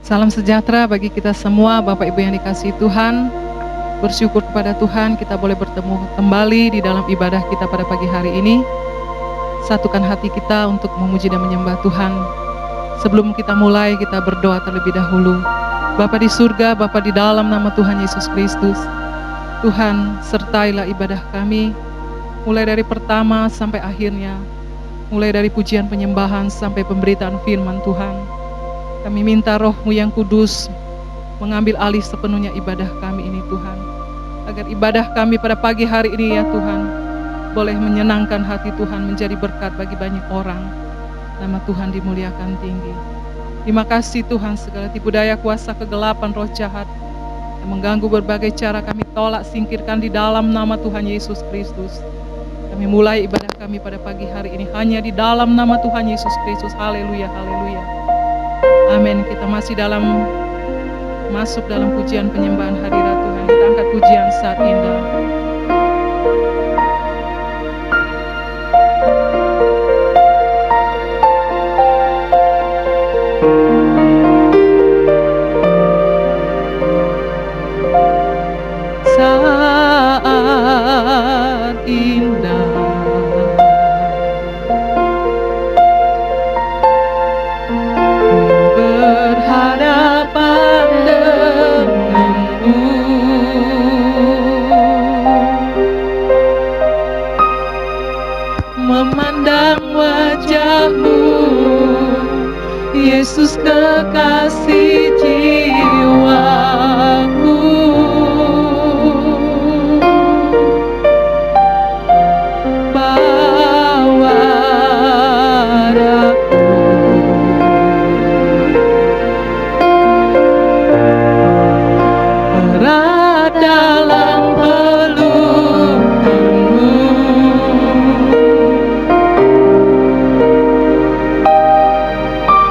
Salam sejahtera bagi kita semua, Bapak Ibu yang dikasihi Tuhan. Bersyukur kepada Tuhan kita boleh bertemu kembali di dalam ibadah kita pada pagi hari ini. Satukan hati kita untuk memuji dan menyembah Tuhan. Sebelum kita mulai, kita berdoa terlebih dahulu. Bapa di surga, Bapa di dalam nama Tuhan Yesus Kristus, Tuhan sertailah ibadah kami, mulai dari pertama sampai akhirnya, mulai dari pujian penyembahan sampai pemberitaan firman Tuhan. Kami minta Roh-Mu yang kudus mengambil alih sepenuhnya ibadah kami ini Tuhan. Agar ibadah kami pada pagi hari ini ya Tuhan, boleh menyenangkan hati Tuhan, menjadi berkat bagi banyak orang. Nama Tuhan dimuliakan tinggi. Terima kasih Tuhan, segala tipu daya kuasa kegelapan roh jahat yang mengganggu berbagai cara kami tolak, singkirkan di dalam nama Tuhan Yesus Kristus. Kami mulai ibadah kami pada pagi hari ini hanya di dalam nama Tuhan Yesus Kristus. Haleluya, haleluya. Amin. Kita masih masuk dalam pujian penyembahan hadirat Tuhan. Kita angkat pujian saat indah. Saat indah berhadapan denganmu, memandang wajahmu, Yesus kekasih jiwaku. Bawa aku erat dalam pelukmu,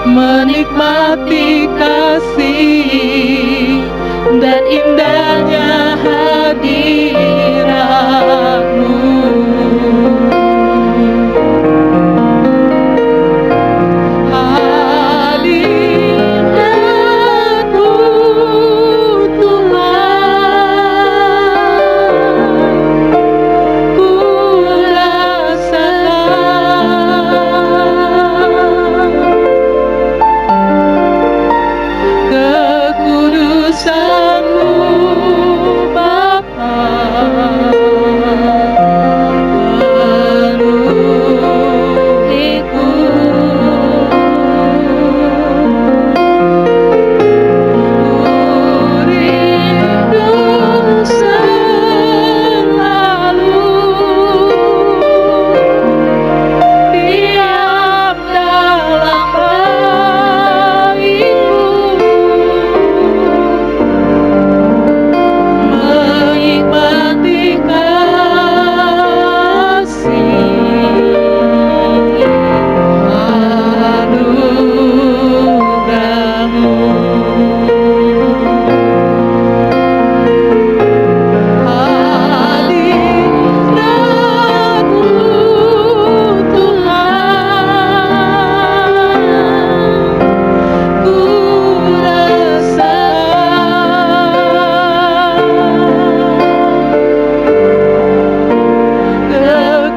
menikmati kasih dan indahnya hadiratmu. Hadiratmu Tuhan, ku rasakan kekudusan-Mu Bapa, penuhiku. Ku rindu selalu diam dalam bait-Mu, menikmati kasih anugerah-Mu. Hadirat-Mu Tuhan, ku rasakan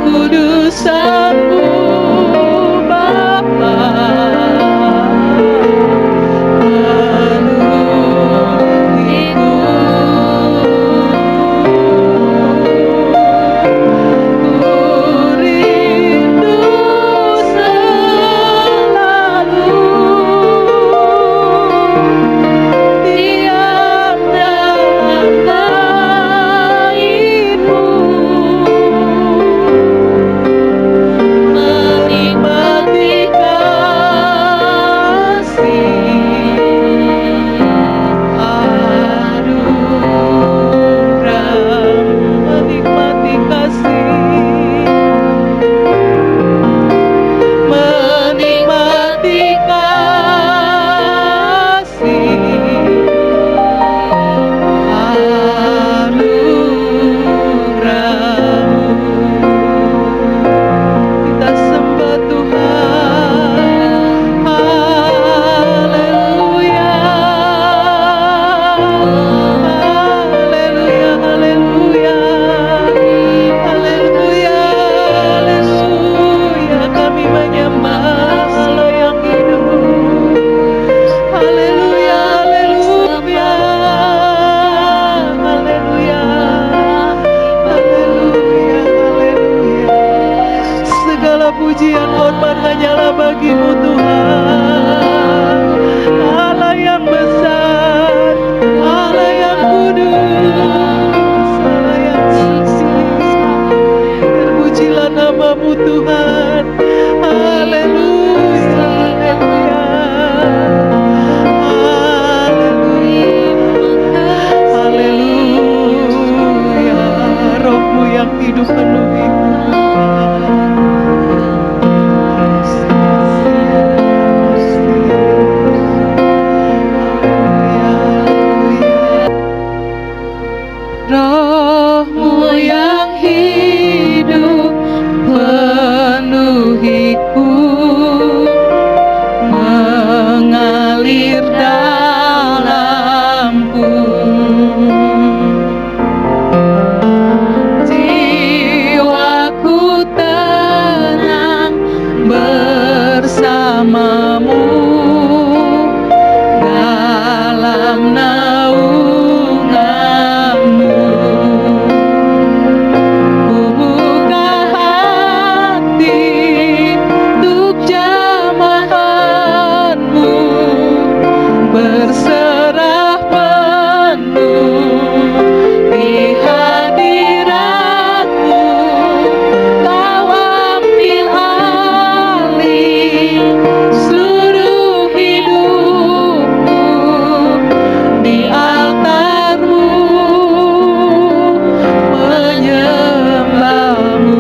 kekudusan-Mu Bapa, penuhiku. Ku rindu selalu diam dalam bait-Mu, Segala pujian hormat hanyalah bagimu Tuhan, Allah yang besar, Allah yang kudus, Allah yang suci. Terpujilah namamu Tuhan. Haleluya, haleluya, haleluya. Rohmu yang hidup penuhi Rohmu yang hidup penuhiku, mengalir dalamku. Jiwaku tenang bersamamu dalam naunganmu. Ku buka hati untuk jamahanmu, berserah penuh di hadiratmu. Kau ambil alih seluruh hidupku di altarmu, menyembahmu.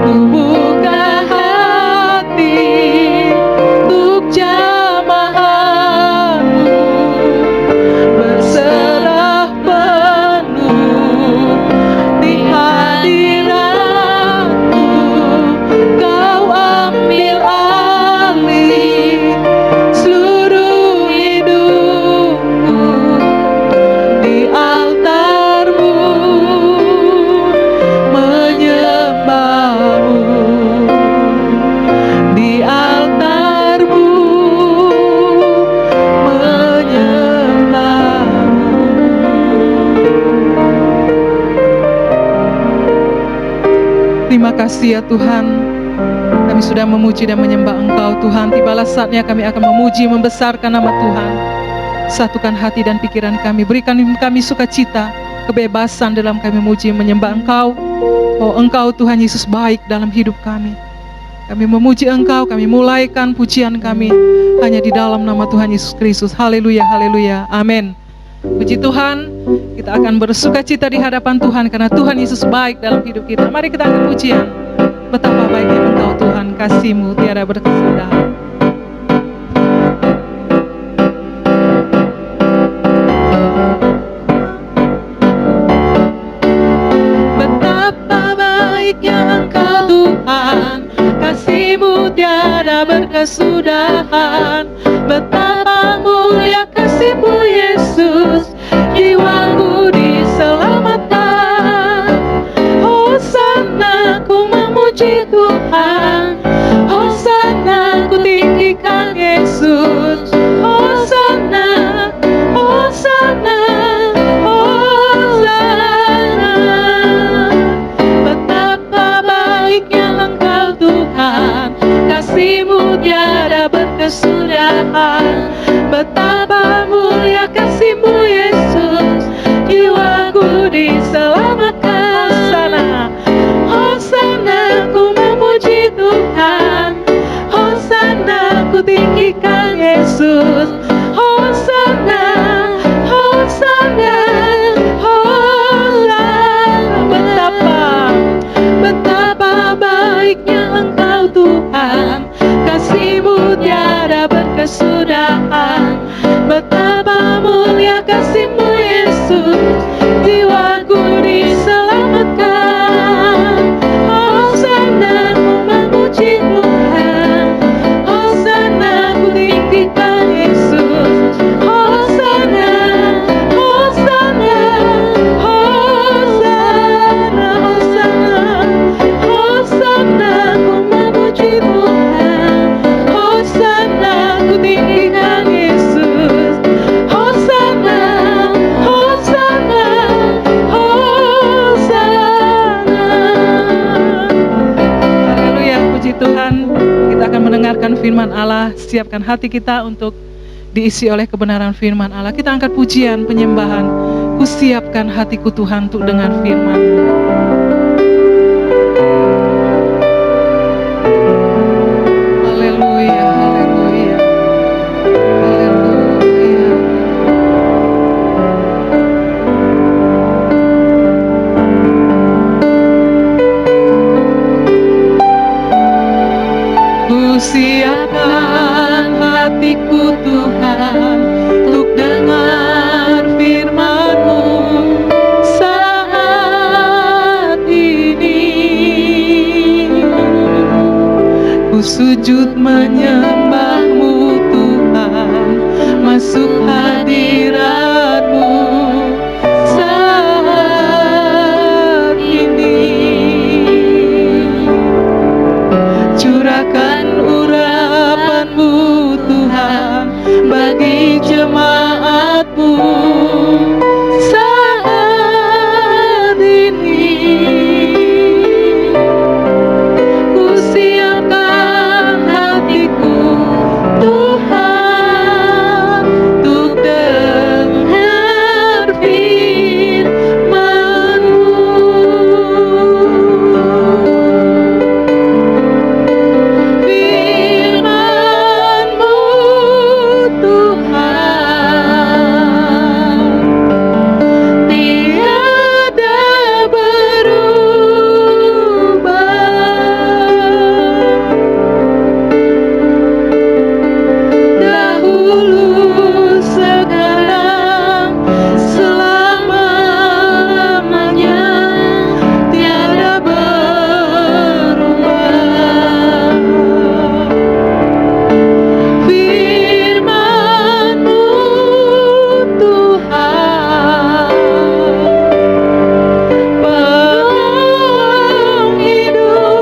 Ku buka hati untuk jamahanmu, berserah penuh di hadiratmu. Kau ambil alih seluruh hidupku di altarmu, menyembahmu di altarmu, menyembahmu. Terima kasih ya Tuhan, kami sudah memuji dan menyembah Engkau Tuhan. Tibalah saatnya kami akan memuji, membesarkan nama Tuhan. Satukan hati dan pikiran kami, berikan kami sukacita, kebebasan dalam kami memuji menyembah Engkau. Oh Engkau Tuhan Yesus baik dalam hidup kami. Kami memuji Engkau, kami mulaikan pujian kami hanya di dalam nama Tuhan Yesus Kristus. Haleluya, haleluya, amin. Puji Tuhan, kita akan bersukacita di hadapan Tuhan karena Tuhan Yesus baik dalam hidup kita. Mari kita angkat pujian. Betapa baiknya Engkau Tuhan, kasih-Mu tiada berkesudahan. Betapa baiknya Engkau Tuhan, kasih-Mu tiada berkesudahan. Betapa mulia kasih-Mu Yesus, jiwaku diselamatkan. Hosana ku memuji Tuhan, Hosana ku tinggikan Yesus. Hosana, Hosana, Hosana. Betapa baiknya Engkau Tuhan, kasih-Mu tiada berkesudahan. Betapa mulia kasih-Mu Yesus, jiwaku diselamatkan. Hosana, Hosana ku memuji Tuhan, Hosana ku tinggikan Yesus. Hosana, Hosana, Hosana. Betapa baiknya Engkau Tuhan, kasih-Mu tiada berkesudahan. Betapa mulia kasih-Mu Yesus, jiwaku diselamatkan. Hosana ku memuji Tuhan, Hosana ku tinggikan Yesus. firman Allah. Siapkan hati kita untuk diisi oleh kebenaran firman Allah. Kita angkat pujian penyembahan. Ku siapkan hatiku Tuhan untuk dengar firman-Mu. Haleluya, haleluya, haleluya. Ku siapkan hatiku Tuhan untuk dengar firman-Mu saat ini. Ku sujud menyembah-Mu Tuhan, masuk hadirat-Mu saat ini. Curahkan urapan-Mu Tuhan bagi jemaat-Mu saat ini. Ku siapkan hatiku Tuhan untuk dengar firman-Mu. Firman-Mu Tuhan tiada berubah. Dahulu, sekarang, selama-lamanya tiada berubah. Firman-Mu Tuhan penolong hidupku.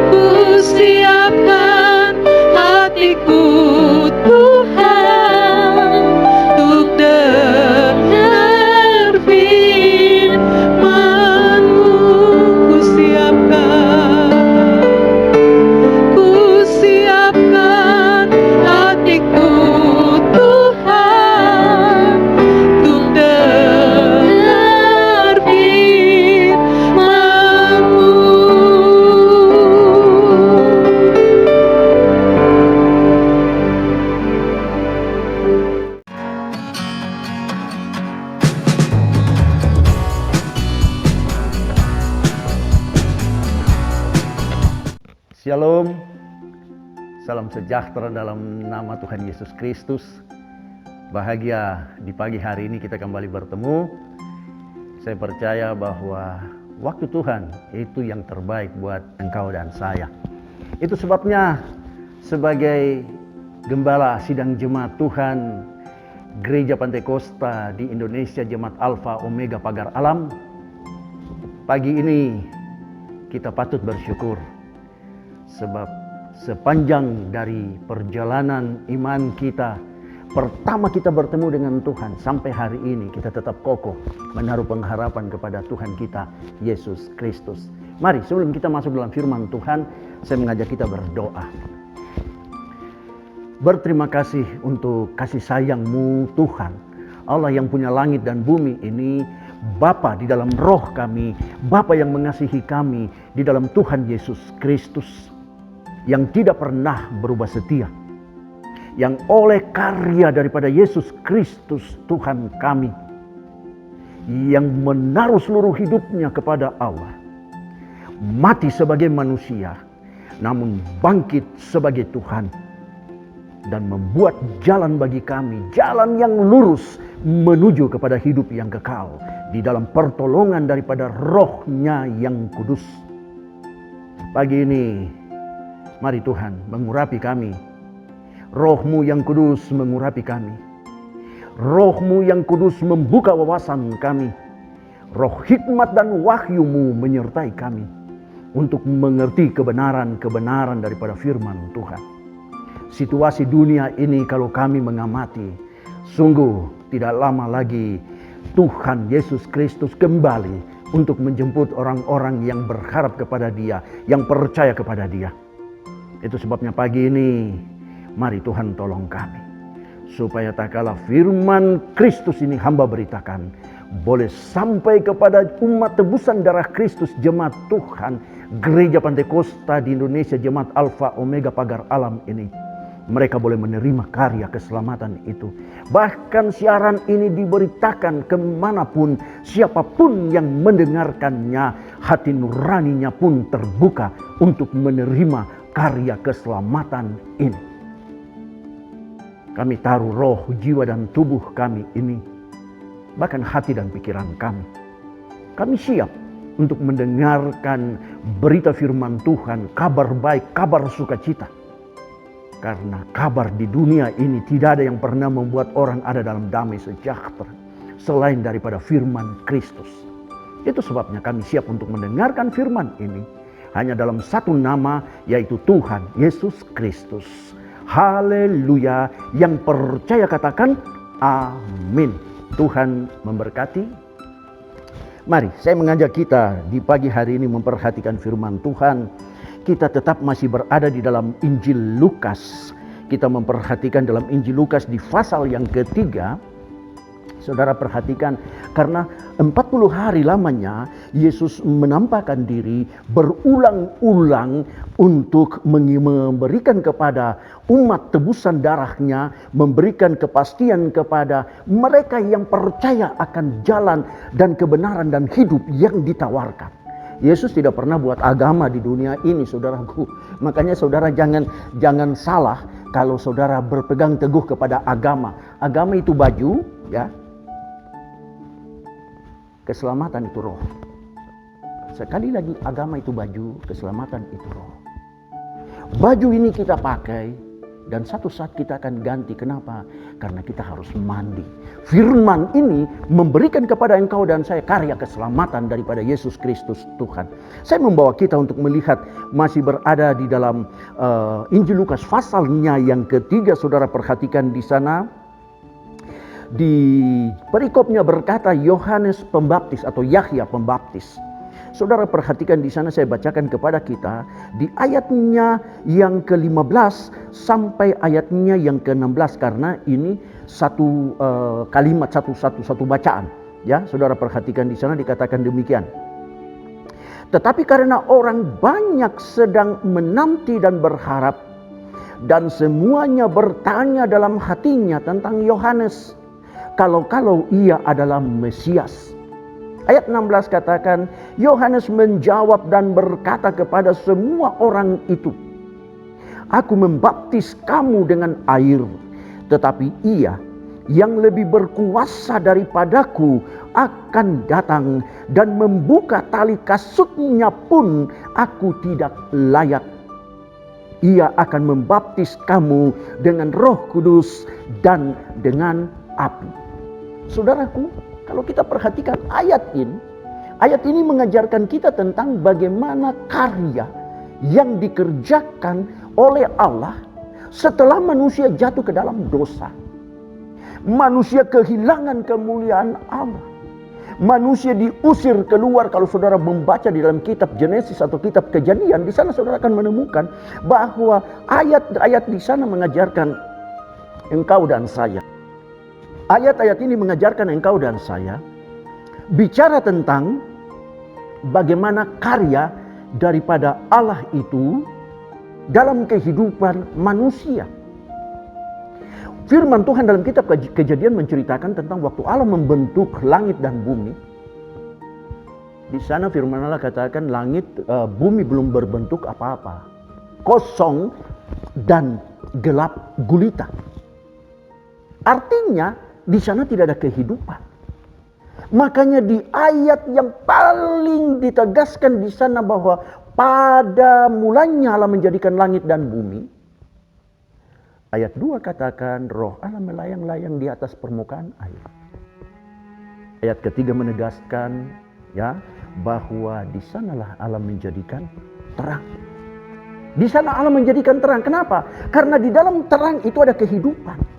Ku siapkan hatiku Tuhan untuk dengar firman-Mu. Ku siapkan hatiku Tuhan untuk dengar firman-Mu. Shalom, salam sejahtera dalam nama Tuhan Yesus Kristus. Bahagia di pagi hari ini kita kembali bertemu. Saya percaya bahwa waktu Tuhan itu yang terbaik buat engkau dan saya. Itu sebabnya sebagai gembala sidang jemaat Tuhan Gereja Pantekosta di Indonesia, Jemaat Alfa Omega Pagar Alam, pagi ini kita patut bersyukur. Sebab sepanjang dari perjalanan iman kita, pertama kita bertemu dengan Tuhan sampai hari ini, kita tetap kokoh menaruh pengharapan kepada Tuhan kita, Yesus Kristus. Mari sebelum kita masuk dalam firman Tuhan, saya mengajak kita berdoa. Berterima kasih untuk kasih sayang-Mu Tuhan, Allah yang punya langit dan bumi ini, Bapa di dalam roh kami, Bapa yang mengasihi kami di dalam Tuhan Yesus Kristus, yang tidak pernah berubah setia, yang oleh karya daripada Yesus Kristus Tuhan kami, yang menaruh seluruh hidupnya kepada Allah, mati sebagai manusia, namun bangkit sebagai Tuhan, dan membuat jalan bagi kami, jalan yang lurus menuju kepada hidup yang kekal, di dalam pertolongan daripada Roh-Nya yang kudus. Pagi ini, mari Tuhan mengurapi kami. Roh-Mu yang kudus mengurapi kami. Roh-Mu yang kudus membuka wawasan kami. Roh hikmat dan wahyu-Mu menyertai kami untuk mengerti kebenaran-kebenaran daripada firman Tuhan. Situasi dunia ini kalau kami mengamati, sungguh tidak lama lagi Tuhan Yesus Kristus kembali untuk menjemput orang-orang yang berharap kepada Dia, yang percaya kepada Dia. Itu sebabnya pagi ini, mari Tuhan tolong kami, supaya tak kalah firman Kristus ini hamba beritakan, boleh sampai kepada umat tebusan darah Kristus, jemaat Tuhan, Gereja Pantekosta di Indonesia, jemaat Alfa Omega Pagar Alam ini. Mereka boleh menerima karya keselamatan itu. Bahkan siaran ini diberitakan kemanapun, siapapun yang mendengarkannya, hati nuraninya pun terbuka untuk menerima karya keselamatan ini. Kami taruh roh, jiwa dan tubuh kami ini, bahkan hati dan pikiran kami. Kami siap untuk mendengarkan berita firman Tuhan, kabar baik, kabar sukacita. Karena kabar di dunia ini tidak ada yang pernah membuat orang ada dalam damai sejahtera selain daripada firman Kristus. Itu sebabnya kami siap untuk mendengarkan firman ini hanya dalam satu nama, yaitu Tuhan Yesus Kristus. Haleluya. Yang percaya katakan amin. Tuhan memberkati. Mari saya mengajak kita di pagi hari ini memperhatikan firman Tuhan. Kita tetap masih berada di dalam Injil Lukas. Kita memperhatikan dalam Injil Lukas di pasal yang ketiga. Saudara perhatikan, karena 40 hari lamanya Yesus menampakkan diri berulang-ulang untuk memberikan kepada umat tebusan darahnya, memberikan kepastian kepada mereka yang percaya akan jalan dan kebenaran dan hidup yang ditawarkan. Yesus tidak pernah buat agama di dunia ini, saudaraku. Makanya saudara jangan salah kalau saudara berpegang teguh kepada agama. Agama itu baju, ya. Keselamatan itu roh. Sekali lagi, agama itu baju, keselamatan itu roh. Baju ini kita pakai dan satu saat kita akan ganti. Kenapa? Karena kita harus mandi. Firman ini memberikan kepada engkau dan saya karya keselamatan daripada Yesus Kristus Tuhan. Saya membawa kita untuk melihat, masih berada di dalam Injil Lukas pasalnya yang ketiga. Saudara perhatikan di sana. Di perikopnya berkata Yohanes Pembaptis atau Yahya Pembaptis. Saudara perhatikan di sana, saya bacakan kepada kita di ayatnya yang ke-15 sampai ayatnya yang ke-16, karena ini satu kalimat, satu bacaan. Ya, saudara perhatikan di sana dikatakan demikian. Tetapi karena orang banyak sedang menanti dan berharap, dan semuanya bertanya dalam hatinya tentang Yohanes, kalau ia adalah Mesias. Ayat 16 katakan, Yohanes menjawab dan berkata kepada semua orang itu, aku membaptis kamu dengan air, tetapi ia yang lebih berkuasa daripadaku akan datang, dan membuka tali kasutnya pun aku tidak layak. Ia akan membaptis kamu dengan Roh Kudus dan dengan api. Saudaraku, kalau kita perhatikan ayat ini mengajarkan kita tentang bagaimana karya yang dikerjakan oleh Allah setelah manusia jatuh ke dalam dosa. Manusia kehilangan kemuliaan Allah. Manusia diusir keluar. Kalau saudara membaca di dalam kitab Genesis atau kitab Kejadian, di sana saudara akan menemukan bahwa ayat-ayat di sana mengajarkan engkau dan saya. Ayat-ayat ini mengajarkan engkau dan saya bicara tentang bagaimana karya daripada Allah itu dalam kehidupan manusia. Firman Tuhan dalam kitab Kejadian menceritakan tentang waktu Allah membentuk langit dan bumi. Di sana firman Allah katakan bumi belum berbentuk apa-apa. Kosong dan gelap gulita. Artinya di sana tidak ada kehidupan. Makanya di ayat yang paling ditegaskan di sana bahwa pada mulanya Allah menjadikan langit dan bumi. Ayat 2 katakan roh Allah melayang-layang di atas permukaan air. Ayat ketiga menegaskan ya bahwa di sanalah Allah menjadikan terang. Di sana Allah menjadikan terang. Kenapa? Karena di dalam terang itu ada kehidupan.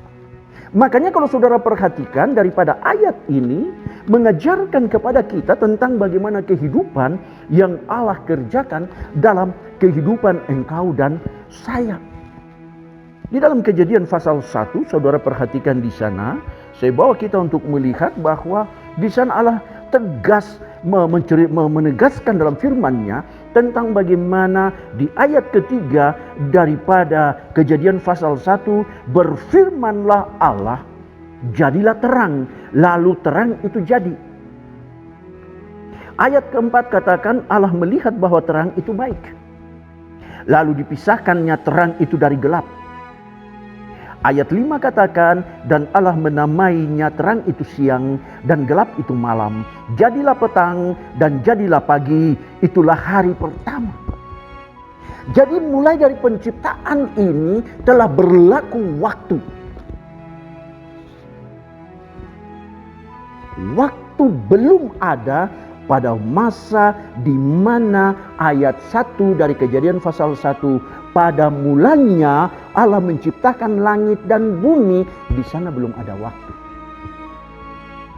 Makanya kalau saudara perhatikan daripada ayat ini, mengajarkan kepada kita tentang bagaimana kehidupan yang Allah kerjakan dalam kehidupan engkau dan saya. Di dalam Kejadian pasal 1, saudara perhatikan di sana, saya bawa kita untuk melihat bahwa di sana Allah tegas menegaskan dalam firman-Nya tentang bagaimana di ayat ketiga daripada Kejadian pasal 1, berfirmanlah Allah, jadilah terang, lalu terang itu jadi. Ayat keempat katakan Allah melihat bahwa terang itu baik. Lalu dipisahkannya terang itu dari gelap. Ayat 5 katakan, dan Allah menamainya terang itu siang dan gelap itu malam. Jadilah petang dan jadilah pagi, itulah hari pertama. Jadi mulai dari penciptaan ini telah berlaku waktu. Waktu belum ada pada masa di mana ayat 1 dari Kejadian pasal 1, pada mulanya Allah menciptakan langit dan bumi, di sana belum ada waktu.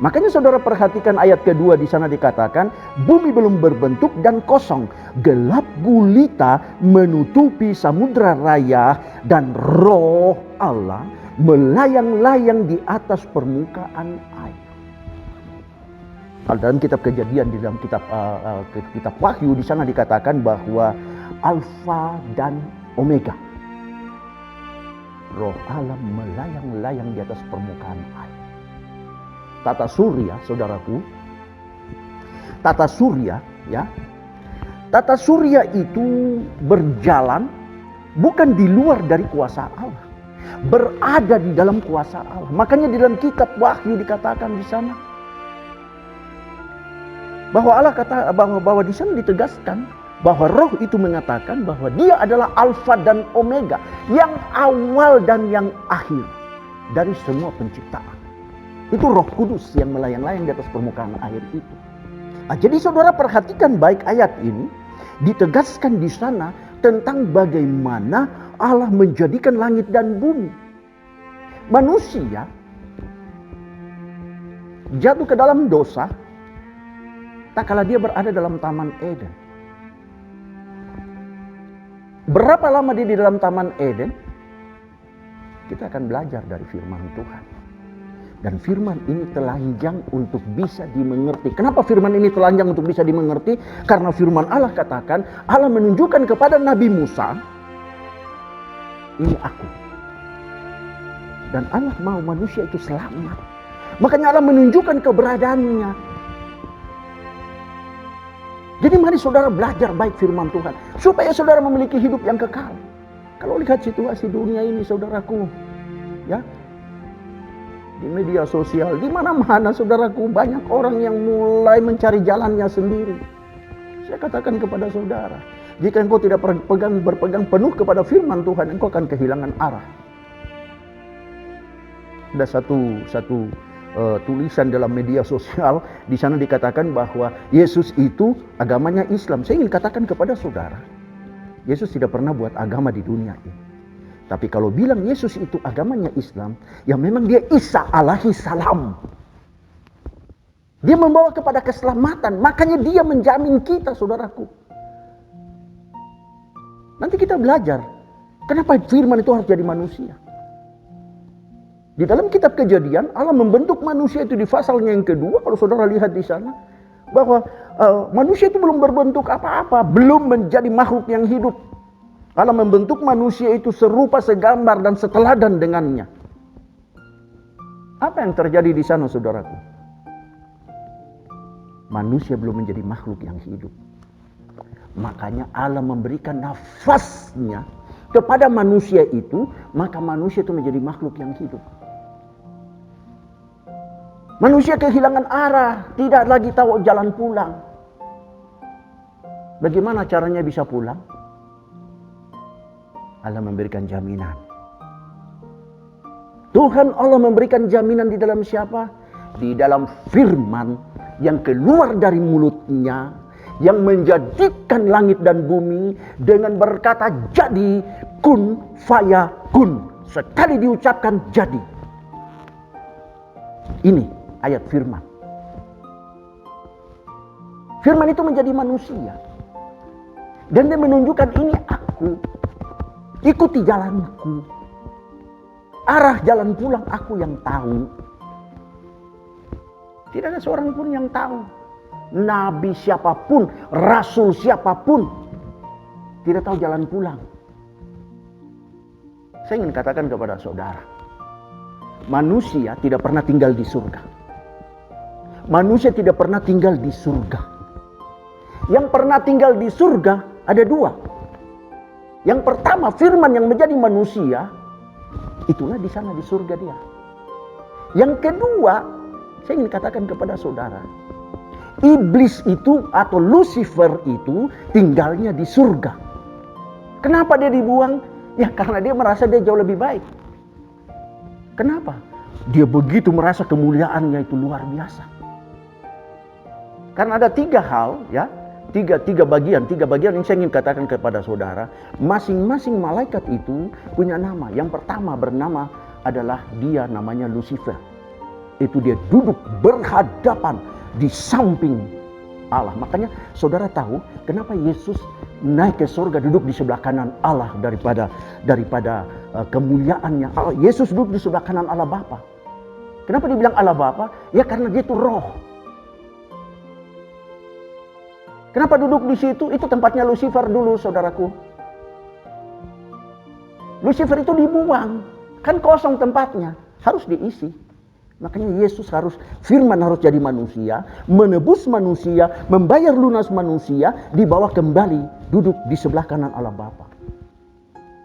Makanya saudara perhatikan ayat kedua di sana dikatakan, bumi belum berbentuk dan kosong, gelap gulita menutupi samudra raya, dan roh Allah melayang-layang di atas permukaan air. Dalam kitab Kejadian, di dalam kitab Wahyu, di sana dikatakan bahwa Alfa dan Omega, roh Allah melayang-layang di atas permukaan air. Tata surya, saudaraku, tata surya, ya, tata surya itu berjalan bukan di luar dari kuasa Allah, berada di dalam kuasa Allah. Makanya di dalam kitab Wahyu dikatakan di sana bahwa Allah kata bahwa di sana ditegaskan bahwa roh itu mengatakan bahwa dia adalah Alfa dan Omega, yang awal dan yang akhir dari semua penciptaan. Itu Roh Kudus yang melayang-layang di atas permukaan air itu. Jadi saudara perhatikan baik ayat ini, ditegaskan di sana tentang bagaimana Allah menjadikan langit dan bumi. Manusia jatuh ke dalam dosa tak kala dia berada dalam Taman Eden. Berapa lama dia di dalam Taman Eden? Kita akan belajar dari firman Tuhan. Dan firman ini telanjang untuk bisa dimengerti. Kenapa firman ini telanjang untuk bisa dimengerti? Karena firman Allah katakan, Allah menunjukkan kepada Nabi Musa, ini aku. Dan Allah mau manusia itu selamat. Makanya Allah menunjukkan keberadaannya. Jadi mari saudara belajar baik firman Tuhan, supaya saudara memiliki hidup yang kekal. Kalau lihat situasi dunia ini saudaraku, ya, di media sosial, di mana-mana saudaraku, banyak orang yang mulai mencari jalannya sendiri. Saya katakan kepada saudara, jika engkau tidak berpegang penuh kepada firman Tuhan, engkau akan kehilangan arah. Ada satu tulisan dalam media sosial, di sana dikatakan bahwa Yesus itu agamanya Islam. Saya ingin katakan kepada saudara, Yesus tidak pernah buat agama di dunia ini. Tapi kalau bilang Yesus itu agamanya Islam, ya memang dia Isa alaihi salam. Dia membawa kepada keselamatan, makanya dia menjamin kita, saudaraku. Nanti kita belajar, kenapa firman itu harus jadi manusia. Di dalam kitab Kejadian, Allah membentuk manusia itu di pasalnya yang kedua. Kalau saudara lihat di sana, bahwa manusia itu belum berbentuk apa-apa, belum menjadi makhluk yang hidup. Allah membentuk manusia itu serupa, segambar, dan seteladan dengannya. Apa yang terjadi di sana, saudaraku? Manusia belum menjadi makhluk yang hidup. Makanya Allah memberikan nafasnya kepada manusia itu, maka manusia itu menjadi makhluk yang hidup. Manusia kehilangan arah, tidak lagi tahu jalan pulang. Bagaimana caranya bisa pulang? Allah memberikan jaminan. Tuhan Allah memberikan jaminan di dalam siapa? Di dalam firman yang keluar dari mulutnya, yang menjadikan langit dan bumi dengan berkata jadi, kun fayakun. Sekali diucapkan jadi. Ini ayat firman. Firman itu menjadi manusia. Dan dia menunjukkan, ini aku. Ikuti jalanku. Arah jalan pulang aku yang tahu. Tidak ada seorang pun yang tahu. Nabi siapapun, rasul siapapun, tidak tahu jalan pulang. Saya ingin katakan kepada saudara, manusia tidak pernah tinggal di surga. Manusia tidak pernah tinggal di surga. Yang pernah tinggal di surga ada dua. Yang pertama, firman yang menjadi manusia, itulah di sana di surga dia. Yang kedua, saya ingin katakan kepada saudara, iblis itu atau Lucifer itu tinggalnya di surga. Kenapa dia dibuang? Ya karena dia merasa dia jauh lebih baik. Kenapa? Dia begitu merasa kemuliaannya itu luar biasa. Karena ada tiga hal, ya, tiga bagian yang saya ingin katakan kepada saudara. Masing-masing malaikat itu punya nama. Yang pertama bernama adalah dia namanya Lucifer. Itu dia duduk berhadapan di samping Allah. Makanya saudara tahu kenapa Yesus naik ke surga duduk di sebelah kanan Allah daripada kemuliaannya. Yesus duduk di sebelah kanan Allah Bapa. Kenapa dibilang Allah Bapa? Ya karena dia itu roh. Kenapa duduk di situ? Itu tempatnya Lucifer dulu, saudaraku. Lucifer itu dibuang, kan kosong tempatnya, harus diisi. Makanya Yesus firman harus jadi manusia, menebus manusia, membayar lunas manusia, dibawa kembali duduk di sebelah kanan Allah Bapa.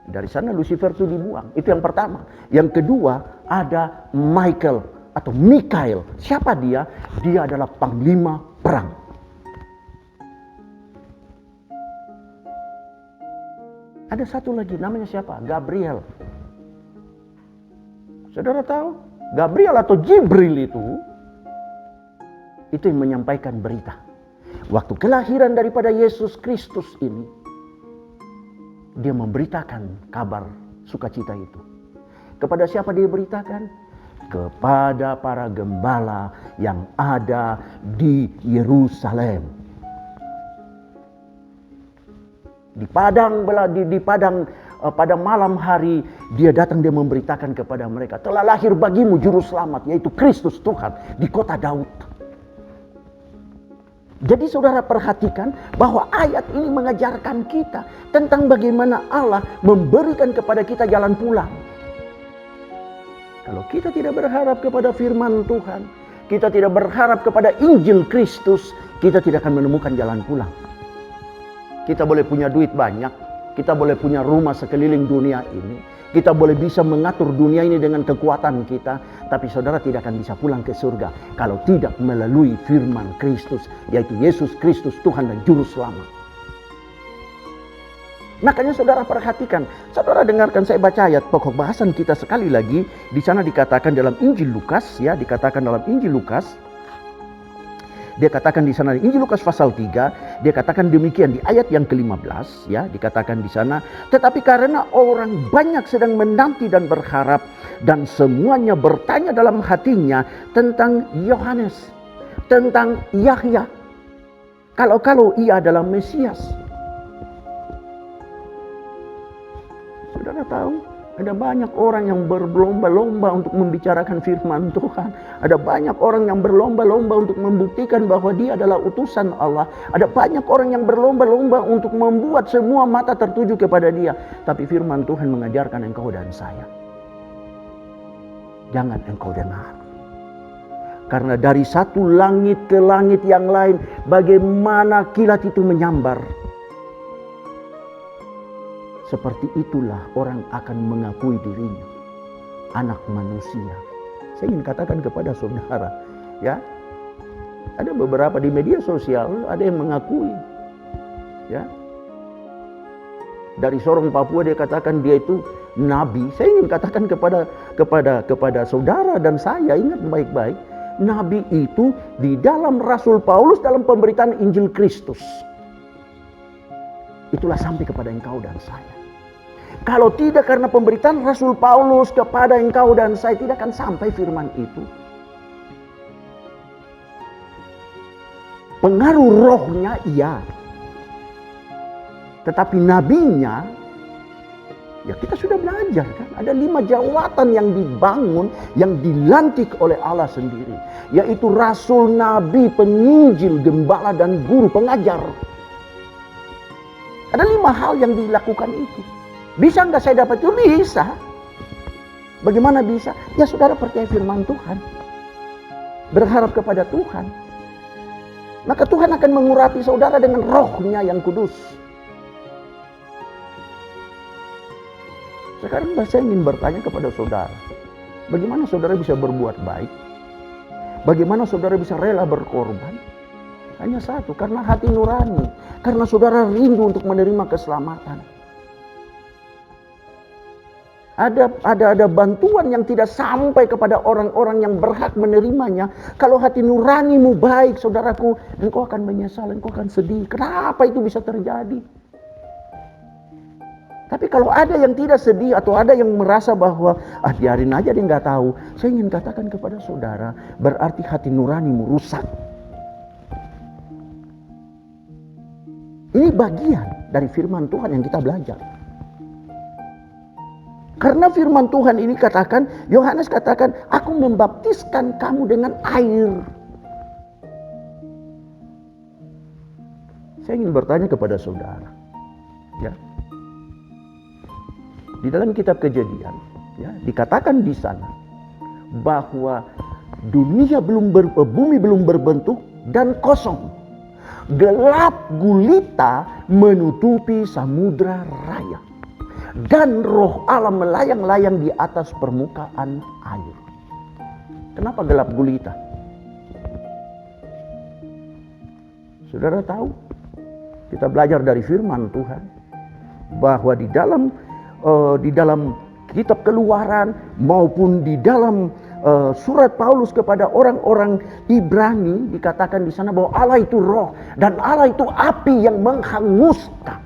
Dari sana Lucifer itu dibuang. Itu yang pertama. Yang kedua ada Michael atau Mikael. Siapa dia? Dia adalah panglima perang. Ada satu lagi namanya siapa? Gabriel. Saudara tahu? Gabriel atau Jibril itu yang menyampaikan berita. Waktu kelahiran daripada Yesus Kristus ini, dia memberitakan kabar sukacita itu. Kepada siapa dia beritakan? Kepada para gembala yang ada di Yerusalem. Pada malam hari dia datang, dia memberitakan kepada mereka, telah lahir bagimu juru selamat, yaitu Kristus Tuhan di kota Daud. Jadi saudara perhatikan bahwa ayat ini mengajarkan kita tentang bagaimana Allah memberikan kepada kita jalan pulang. Kalau kita tidak berharap kepada firman Tuhan, kita tidak berharap kepada Injil Kristus, kita tidak akan menemukan jalan pulang. Kita boleh punya duit banyak, kita boleh punya rumah sekeliling dunia ini, kita boleh bisa mengatur dunia ini dengan kekuatan kita, tapi saudara tidak akan bisa pulang ke surga kalau tidak melalui firman Kristus, yaitu Yesus Kristus Tuhan dan Juru Selamat. Makanya saudara perhatikan, saudara dengarkan saya baca ayat pokok bahasan kita sekali lagi. Di sana dikatakan dalam Injil Lukas, ya, dikatakan dalam Injil Lukas. Dia katakan di sana Injil Lukas pasal 3, dia katakan demikian di ayat yang ke-15, ya, dikatakan di sana, tetapi karena orang banyak sedang menanti dan berharap dan semuanya bertanya dalam hatinya tentang Yohanes, tentang Yahya, kalau ia adalah Mesias. Saudara tahu, ada banyak orang yang berlomba-lomba untuk membicarakan firman Tuhan. Ada banyak orang yang berlomba-lomba untuk membuktikan bahwa dia adalah utusan Allah. Ada banyak orang yang berlomba-lomba untuk membuat semua mata tertuju kepada dia. Tapi firman Tuhan mengajarkan engkau dan saya, jangan engkau dengar. Karena dari satu langit ke langit yang lain, bagaimana kilat itu menyambar, seperti itulah orang akan mengakui dirinya anak manusia. Saya ingin katakan kepada saudara, ya, ada beberapa di media sosial ada yang mengakui, ya, dari Sorong Papua dia katakan dia itu nabi. Saya ingin katakan kepada saudara dan saya, ingat baik-baik, nabi itu di dalam Rasul Paulus dalam pemberitaan Injil Kristus. Itulah sampai kepada engkau dan saya. Kalau tidak karena pemberitaan Rasul Paulus kepada engkau dan saya, tidak akan sampai firman itu. Pengaruh rohnya iya. Tetapi nabinya, ya kita sudah belajar kan. Ada 5 jawatan yang dibangun, yang dilantik oleh Allah sendiri. Yaitu rasul, nabi, penginjil, gembala, dan guru, pengajar. Ada 5 hal yang dilakukan itu. Bisa nggak saya dapat itu? Bisa. Bagaimana bisa? Ya saudara percaya firman Tuhan. Berharap kepada Tuhan. Maka Tuhan akan mengurapi saudara dengan rohnya yang kudus. Sekarang saya ingin bertanya kepada saudara. Bagaimana saudara bisa berbuat baik? Bagaimana saudara bisa rela berkorban? Hanya satu, karena hati nurani. Karena saudara rindu untuk menerima keselamatan. Ada bantuan yang tidak sampai kepada orang-orang yang berhak menerimanya. Kalau hati nuranimu baik, saudaraku, engkau akan menyesal, engkau akan sedih. Kenapa itu bisa terjadi? Tapi kalau ada yang tidak sedih atau ada yang merasa bahwa biarin aja dia nggak tahu, saya ingin katakan kepada saudara, berarti hati nuranimu rusak. Ini bagian dari firman Tuhan yang kita belajar. Karena firman Tuhan ini katakan, Yohanes katakan, aku membaptiskan kamu dengan air. Saya ingin bertanya kepada saudara, ya. Di dalam kitab Kejadian, ya, dikatakan di sana bahwa bumi belum berbentuk dan kosong. Gelap gulita menutupi samudra raya. Dan roh Allah melayang-layang di atas permukaan air. Kenapa gelap gulita? Saudara tahu? Kita belajar dari firman Tuhan bahwa di dalam kitab Keluaran maupun di dalam surat Paulus kepada orang-orang Ibrani dikatakan di sana bahwa Allah itu roh dan Allah itu api yang menghanguskan.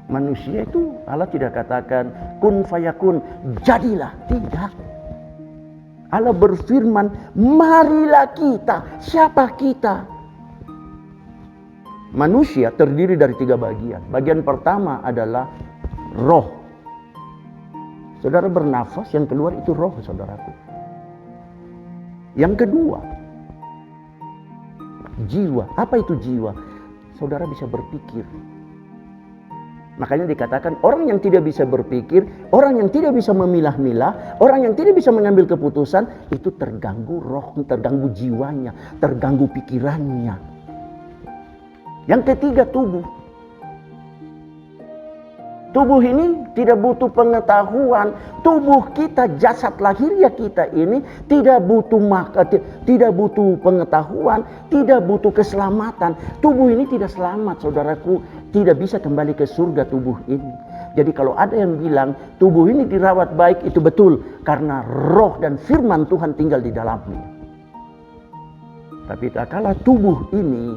Manusia itu Allah tidak katakan kun fayakun, jadilah, tidak. Allah berfirman, marilah kita. Siapa kita? Manusia terdiri dari 3 bagian. Bagian pertama adalah roh. Saudara bernafas, yang keluar itu roh, saudaraku. Yang kedua, jiwa. Apa itu jiwa? Saudara bisa berpikir. Makanya dikatakan orang yang tidak bisa berpikir, orang yang tidak bisa memilah-milah, orang yang tidak bisa mengambil keputusan, itu terganggu roh, terganggu jiwanya, terganggu pikirannya. Yang ketiga, tubuh. Tubuh ini tidak butuh pengetahuan. Tubuh kita, jasad lahiriah kita ini tidak butuh pengetahuan, tidak butuh keselamatan. Tubuh ini tidak selamat, saudaraku. Tidak bisa kembali ke surga tubuh ini. Jadi kalau ada yang bilang tubuh ini dirawat baik, itu betul. Karena roh dan firman Tuhan tinggal di dalamnya. Tapi tak kala tubuh ini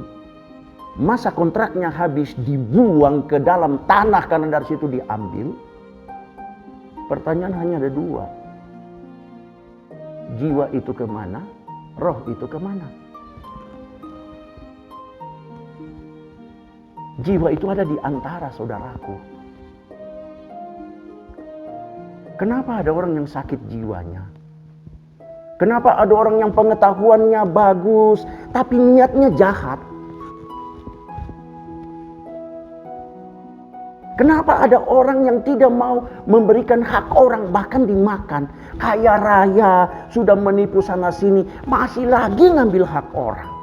masa kontraknya habis, dibuang ke dalam tanah karena dari situ diambil. Pertanyaan hanya ada 2. Jiwa itu kemana? Roh itu kemana? Jiwa itu ada di antara, saudaraku. Kenapa ada orang yang sakit jiwanya? Kenapa ada orang yang pengetahuannya bagus, tapi niatnya jahat? Kenapa ada orang yang tidak mau memberikan hak orang, bahkan dimakan? Kaya raya, sudah menipu sana sini, masih lagi ngambil hak orang.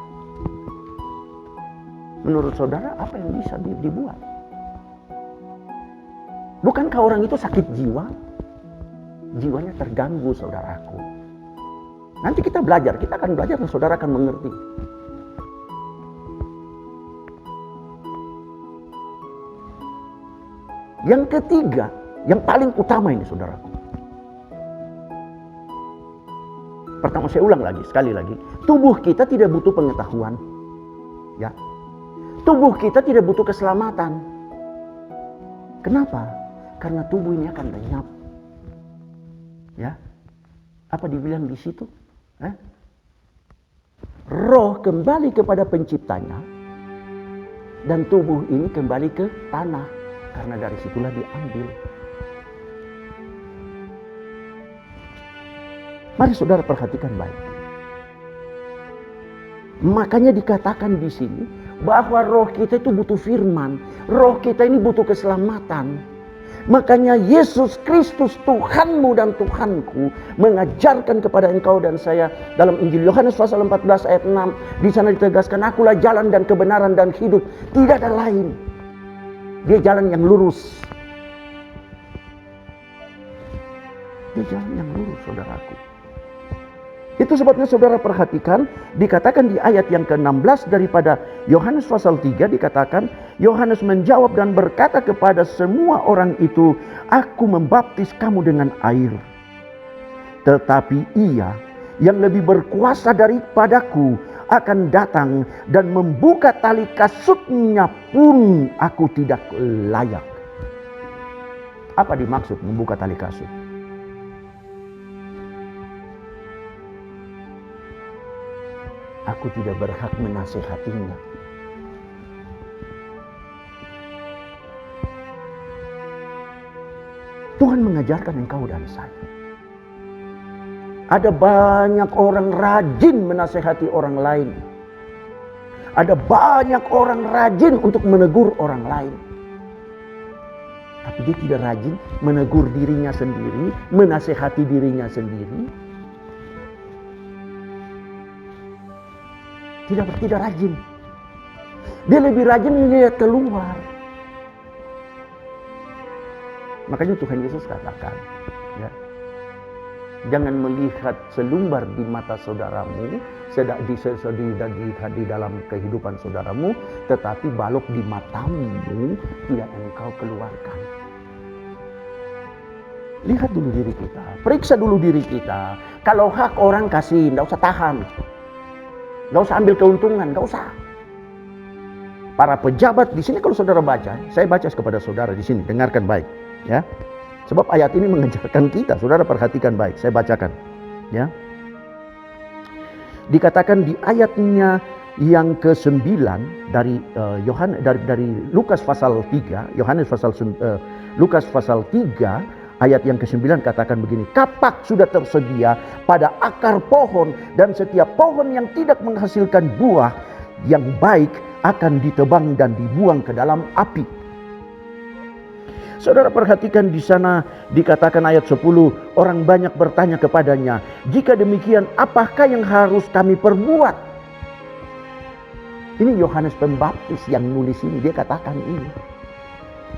Menurut saudara, apa yang bisa dibuat? Bukankah orang itu sakit jiwa? Jiwanya terganggu, saudaraku. Nanti kita belajar, kita akan belajar dan saudara akan mengerti. Yang ketiga, yang paling utama ini, saudaraku. Pertama, saya ulang lagi, sekali lagi. Tubuh kita tidak butuh pengetahuan. Ya. Tubuh kita tidak butuh keselamatan. Kenapa? Karena tubuh ini akan lenyap. Ya. Apa dibilang di situ? roh kembali kepada penciptanya, dan tubuh ini kembali ke tanah, karena dari situlah diambil. Mari saudara perhatikan baik. Makanya dikatakan di sini bahwa roh kita itu butuh firman. Roh kita ini butuh keselamatan. Makanya Yesus Kristus Tuhanmu dan Tuhanku mengajarkan kepada engkau dan saya dalam Injil Yohanes pasal 14 ayat 6. Di sana ditegaskan, akulah jalan dan kebenaran dan hidup. Tidak ada lain. Dia jalan yang lurus. Dia jalan yang lurus, saudaraku. Itu sebabnya saudara perhatikan, dikatakan di ayat yang ke-16 daripada Yohanes pasal 3, dikatakan, Yohanes menjawab dan berkata kepada semua orang itu, aku membaptis kamu dengan air. Tetapi ia yang lebih berkuasa daripadaku akan datang dan membuka tali kasutnya pun aku tidak layak. Apa dimaksud membuka tali kasut? Aku tidak berhak menasehatinya. Tuhan mengajarkan engkau dan saya. Ada banyak orang rajin menasehati orang lain. Ada banyak orang rajin untuk menegur orang lain. Tapi dia tidak rajin menegur dirinya sendiri, menasehati dirinya sendiri. Tidak rajin. Dia lebih rajin melihat keluar. Makanya Tuhan Yesus katakan, ya, jangan melihat selumbar di mata saudaramu, di dalam kehidupan saudaramu, tetapi balok di matamu tidak engkau keluarkan. Lihat dulu diri kita, periksa dulu diri kita. Kalau hak orang kasih, tidak usah tahan. Gak usah ambil keuntungan, gak usah. Para pejabat di sini kalau saudara baca, saya baca kepada saudara di sini, dengarkan baik, ya. Sebab ayat ini mengajarkan kita, saudara perhatikan baik, saya bacakan, ya. Dikatakan di ayatnya yang ke-9 dari dari Lukas pasal 3, Lukas pasal 3 ayat yang ke-9 katakan begini, kapak sudah tersedia pada akar pohon dan setiap pohon yang tidak menghasilkan buah yang baik akan ditebang dan dibuang ke dalam api. Saudara perhatikan di sana dikatakan ayat 10, orang banyak bertanya kepadanya, jika demikian apakah yang harus kami perbuat? Ini Yohanes Pembaptis yang nulis ini, dia katakan ini.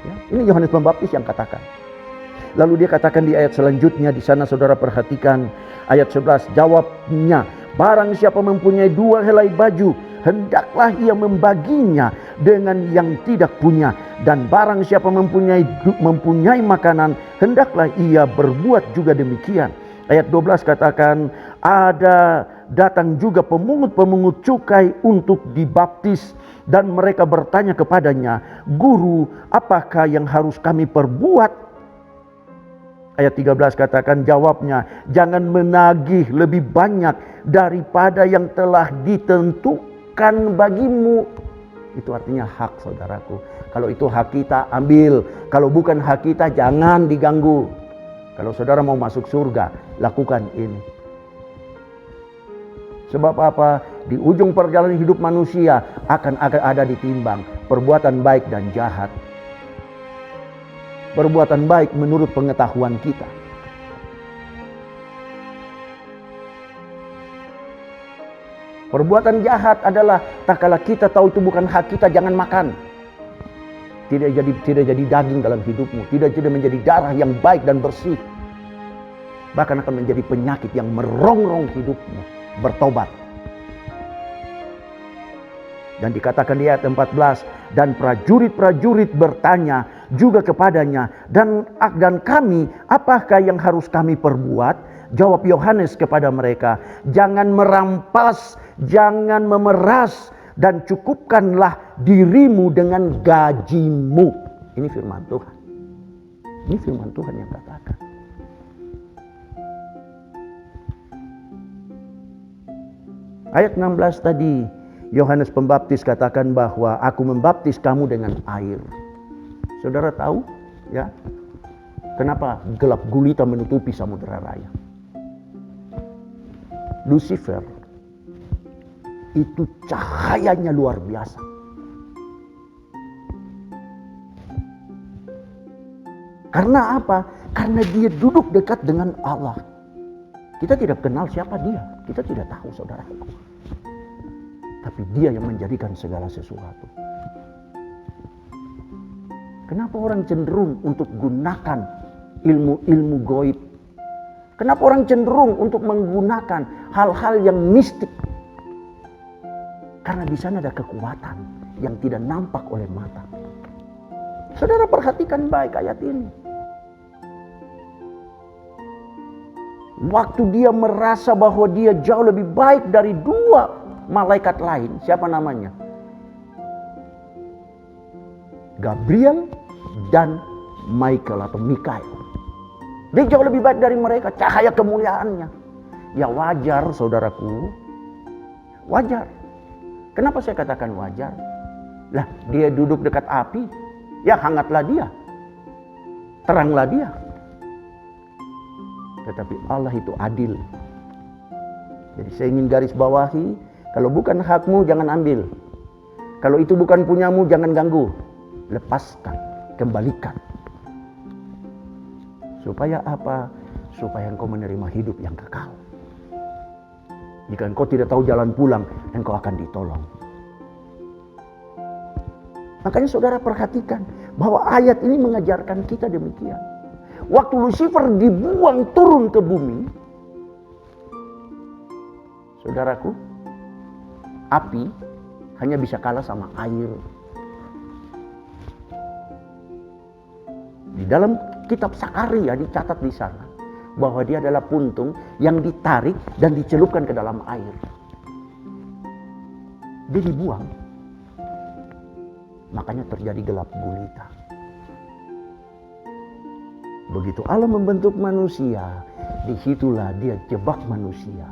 Ya, ini Yohanes Pembaptis yang katakan. Lalu dia katakan di ayat selanjutnya, di sana saudara perhatikan ayat 11, jawabnya, barang siapa mempunyai 2 helai baju, hendaklah ia membaginya dengan yang tidak punya, dan barang siapa mempunyai makanan, hendaklah ia berbuat juga demikian. Ayat 12 katakan, ada datang juga pemungut-pemungut cukai untuk dibaptis, dan mereka bertanya kepadanya, guru, apakah yang harus kami perbuat? Ayat 13 katakan, jawabnya, jangan menagih lebih banyak daripada yang telah ditentukan bagimu. Itu artinya hak, saudaraku. Kalau itu hak kita, ambil. Kalau bukan hak kita, jangan diganggu. Kalau saudara mau masuk surga, lakukan ini. Sebab apa? Di ujung perjalanan hidup manusia akan ada ditimbang perbuatan baik dan jahat. Perbuatan baik menurut pengetahuan kita. Perbuatan jahat adalah tak kala kita tahu itu bukan hak kita, jangan makan. Tidak jadi daging dalam hidupmu, tidak menjadi darah yang baik dan bersih. Bahkan akan menjadi penyakit yang merongrong hidupmu. Bertobat. Dan dikatakan di ayat 14, dan prajurit-prajurit bertanya juga kepadanya, dan kami, apakah yang harus kami perbuat? Jawab Yohanes kepada mereka, jangan merampas, jangan memeras, dan cukupkanlah dirimu dengan gajimu. Ini firman Tuhan. Ini firman Tuhan yang katakan. Ayat 16 tadi, Yohanes Pembaptis katakan bahwa aku membaptis kamu dengan air. Saudara tahu ya, kenapa gelap gulita menutupi samudera raya? Lucifer itu cahayanya luar biasa. Karena apa? Karena dia duduk dekat dengan Allah. Kita tidak kenal siapa dia, kita tidak tahu, saudaraku. Tapi dia yang menjadikan segala sesuatu. Kenapa orang cenderung untuk gunakan ilmu-ilmu goib? Kenapa orang cenderung untuk menggunakan hal-hal yang mistik? Karena di sana ada kekuatan yang tidak nampak oleh mata. Saudara perhatikan baik ayat ini. Waktu dia merasa bahwa dia jauh lebih baik dari dua malaikat lain. Siapa namanya? Gabriel dan Michael atau Mikael. Dia jauh lebih baik dari mereka, cahaya kemuliaannya. Ya wajar, saudaraku. Wajar. Kenapa saya katakan wajar? Lah, dia duduk dekat api, ya hangatlah dia. Teranglah dia. Tetapi Allah itu adil. Jadi saya ingin garis bawahi, kalau bukan hakmu jangan ambil. Kalau itu bukan punyamu jangan ganggu. Lepaskan, kembalikan. Supaya apa? Supaya engkau menerima hidup yang kekal. Jika engkau tidak tahu jalan pulang, engkau akan ditolong. Makanya saudara perhatikan bahwa ayat ini mengajarkan kita demikian. Waktu Lucifer dibuang turun ke bumi, saudaraku, api hanya bisa kalah sama air. Di dalam kitab Sakaria dicatat di sana bahwa dia adalah puntung yang ditarik dan dicelupkan ke dalam air. Dia dibuang. Makanya terjadi gelap gulita. Begitu Allah membentuk manusia, disitulah dia jebak manusia.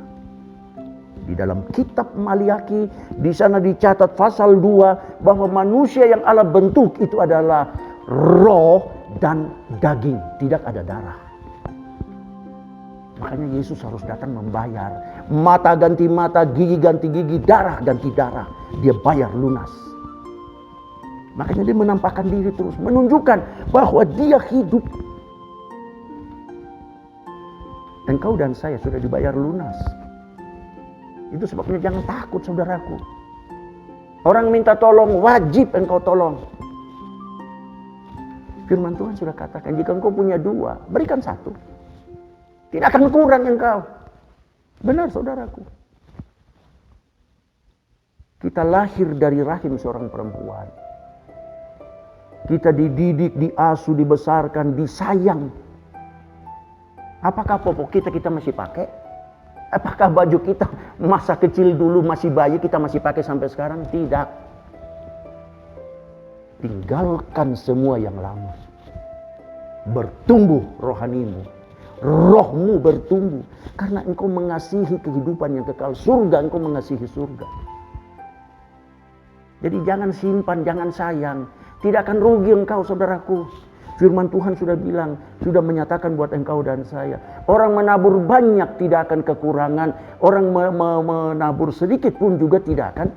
Di dalam kitab Maliaki, di sana dicatat pasal 2 bahwa manusia yang Allah bentuk itu adalah roh dan daging, tidak ada darah. Makanya Yesus harus datang membayar. Mata ganti mata, gigi ganti gigi, darah ganti darah. Dia bayar lunas. Makanya dia menampakkan diri terus, menunjukkan bahwa dia hidup. Engkau dan saya sudah dibayar lunas. Itu sebabnya jangan takut, saudaraku. Orang minta tolong, wajib engkau tolong. Firman Tuhan sudah katakan, jika engkau punya dua, berikan satu. Tidak akan kurang engkau. Benar, saudaraku. Kita lahir dari rahim seorang perempuan. Kita dididik, diasuh, dibesarkan, disayang. Apakah popok kita masih pakai? Apakah baju kita masa kecil dulu masih bayi kita masih pakai sampai sekarang? Tidak. Tinggalkan semua yang lama. Bertumbuh rohanimu. Rohmu bertumbuh. Karena engkau mengasihi kehidupan yang kekal. Surga, engkau mengasihi surga. Jadi jangan simpan, jangan sayang. Tidak akan rugi engkau, saudaraku. Firman Tuhan sudah bilang, sudah menyatakan buat engkau dan saya. Orang menabur banyak tidak akan kekurangan. Orang menabur sedikit pun juga tidak akan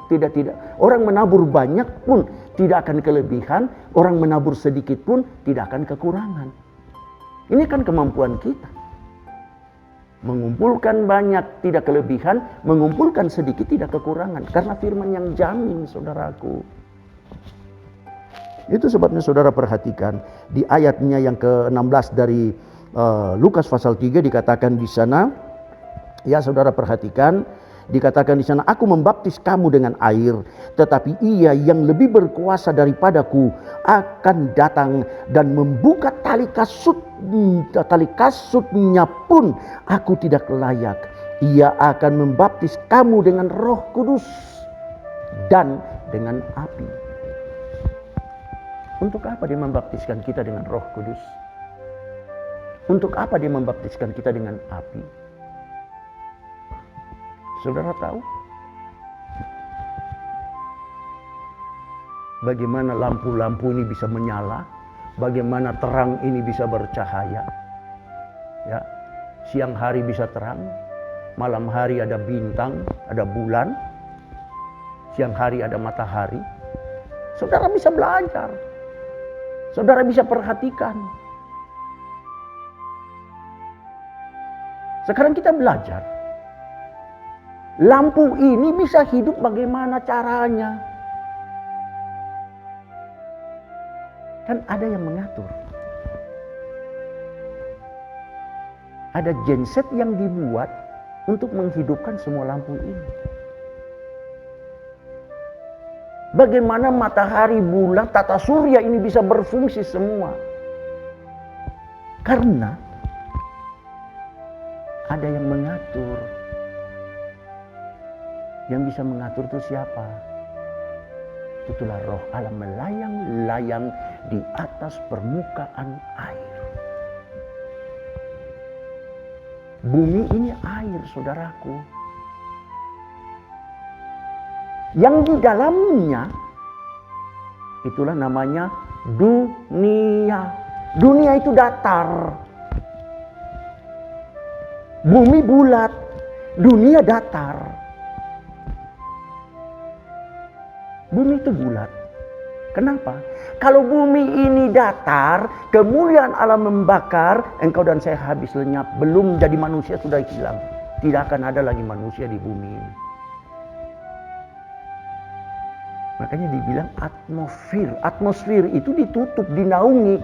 tidak. Orang menabur banyak pun tidak akan kelebihan. Orang menabur sedikit pun tidak akan kekurangan. Ini kan kemampuan kita. Mengumpulkan banyak tidak kelebihan, mengumpulkan sedikit tidak kekurangan. Karena firman yang jamin, saudaraku. Itu sebabnya saudara perhatikan di ayatnya yang ke-16 dari Lukas pasal 3 dikatakan di sana, ya saudara perhatikan, dikatakan di sana, aku membaptis kamu dengan air, tetapi ia yang lebih berkuasa daripadaku akan datang dan membuka tali kasutnya pun aku tidak layak. Ia akan membaptis kamu dengan Roh Kudus dan dengan api. Untuk apa dia membaptiskan kita dengan Roh Kudus? Untuk apa dia membaptiskan kita dengan api? Saudara tahu bagaimana lampu-lampu ini bisa menyala, bagaimana terang ini bisa bercahaya. Ya, siang hari bisa terang, malam hari ada bintang, ada bulan, siang hari ada matahari. Saudara bisa belajar, saudara bisa perhatikan. Sekarang kita belajar, lampu ini bisa hidup bagaimana caranya. Kan ada yang mengatur. Ada genset yang dibuat untuk menghidupkan semua lampu ini. Bagaimana matahari, bulan, tata surya ini bisa berfungsi semua? Karena ada yang mengatur. Yang bisa mengatur itu siapa? Itulah Roh Allah melayang-layang di atas permukaan air. Bumi ini air, saudaraku. Yang di dalamnya, itulah namanya dunia. Dunia itu datar. Bumi bulat, dunia datar. Bumi itu bulat. Kenapa? Kalau bumi ini datar, kemuliaan Allah membakar, engkau dan saya habis lenyap. Belum jadi manusia sudah hilang. Tidak akan ada lagi manusia di bumi ini. Makanya dibilang atmosfer. Atmosfer itu ditutup, dinaungi.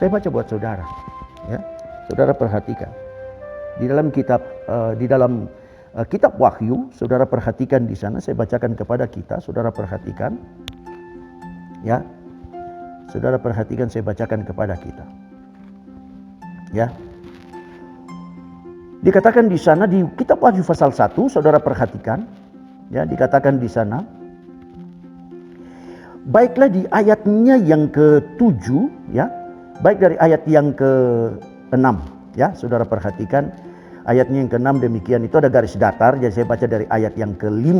Saya baca buat saudara. Ya, saudara perhatikan. Di dalam kitab, kitab Wahyu, saudara perhatikan di sana, saya bacakan kepada kita, saudara perhatikan. Ya. Saudara perhatikan, saya bacakan kepada kita. Ya. Dikatakan di sana di kitab Wahyu pasal 1, saudara perhatikan. Ya, dikatakan di sana. Baiklah di ayatnya yang ke-7, ya. Baik dari ayat yang ke-6, ya, saudara perhatikan. Ayatnya yang ke-6 demikian, itu ada garis datar, jadi saya baca dari ayat yang ke-5,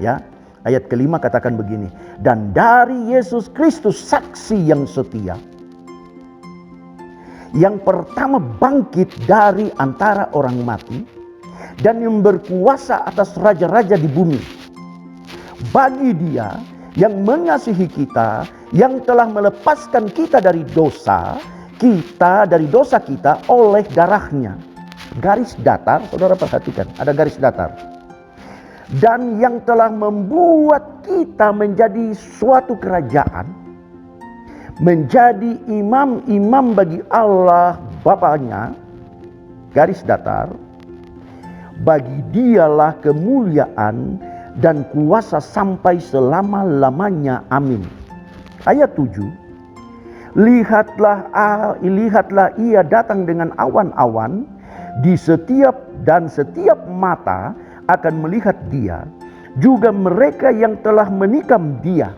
ya. Ayat ke-5 katakan begini, dan dari Yesus Kristus saksi yang setia, yang pertama bangkit dari antara orang mati, dan yang berkuasa atas raja-raja di bumi. Bagi Dia yang mengasihi kita, yang telah melepaskan kita dari dosa kita oleh darahnya. Garis datar, saudara perhatikan, ada garis datar. Dan yang telah membuat kita menjadi suatu kerajaan, menjadi imam-imam bagi Allah Bapanya, garis datar, bagi Dialah kemuliaan dan kuasa sampai selama-lamanya. Amin. Ayat 7. Lihatlah Ia datang dengan awan-awan, di setiap mata akan melihat Dia, juga mereka yang telah menikam Dia.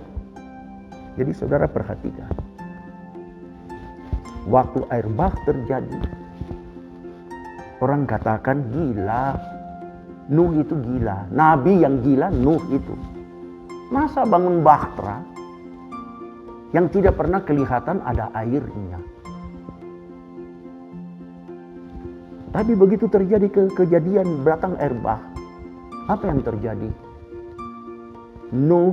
Jadi saudara perhatikan, waktu air bah terjadi, orang katakan gila. Nuh itu gila, nabi yang gila Nuh itu. Masa bangun bahtera yang tidak pernah kelihatan ada airnya? Tapi begitu terjadi kejadian datang air bah, apa yang terjadi? Nuh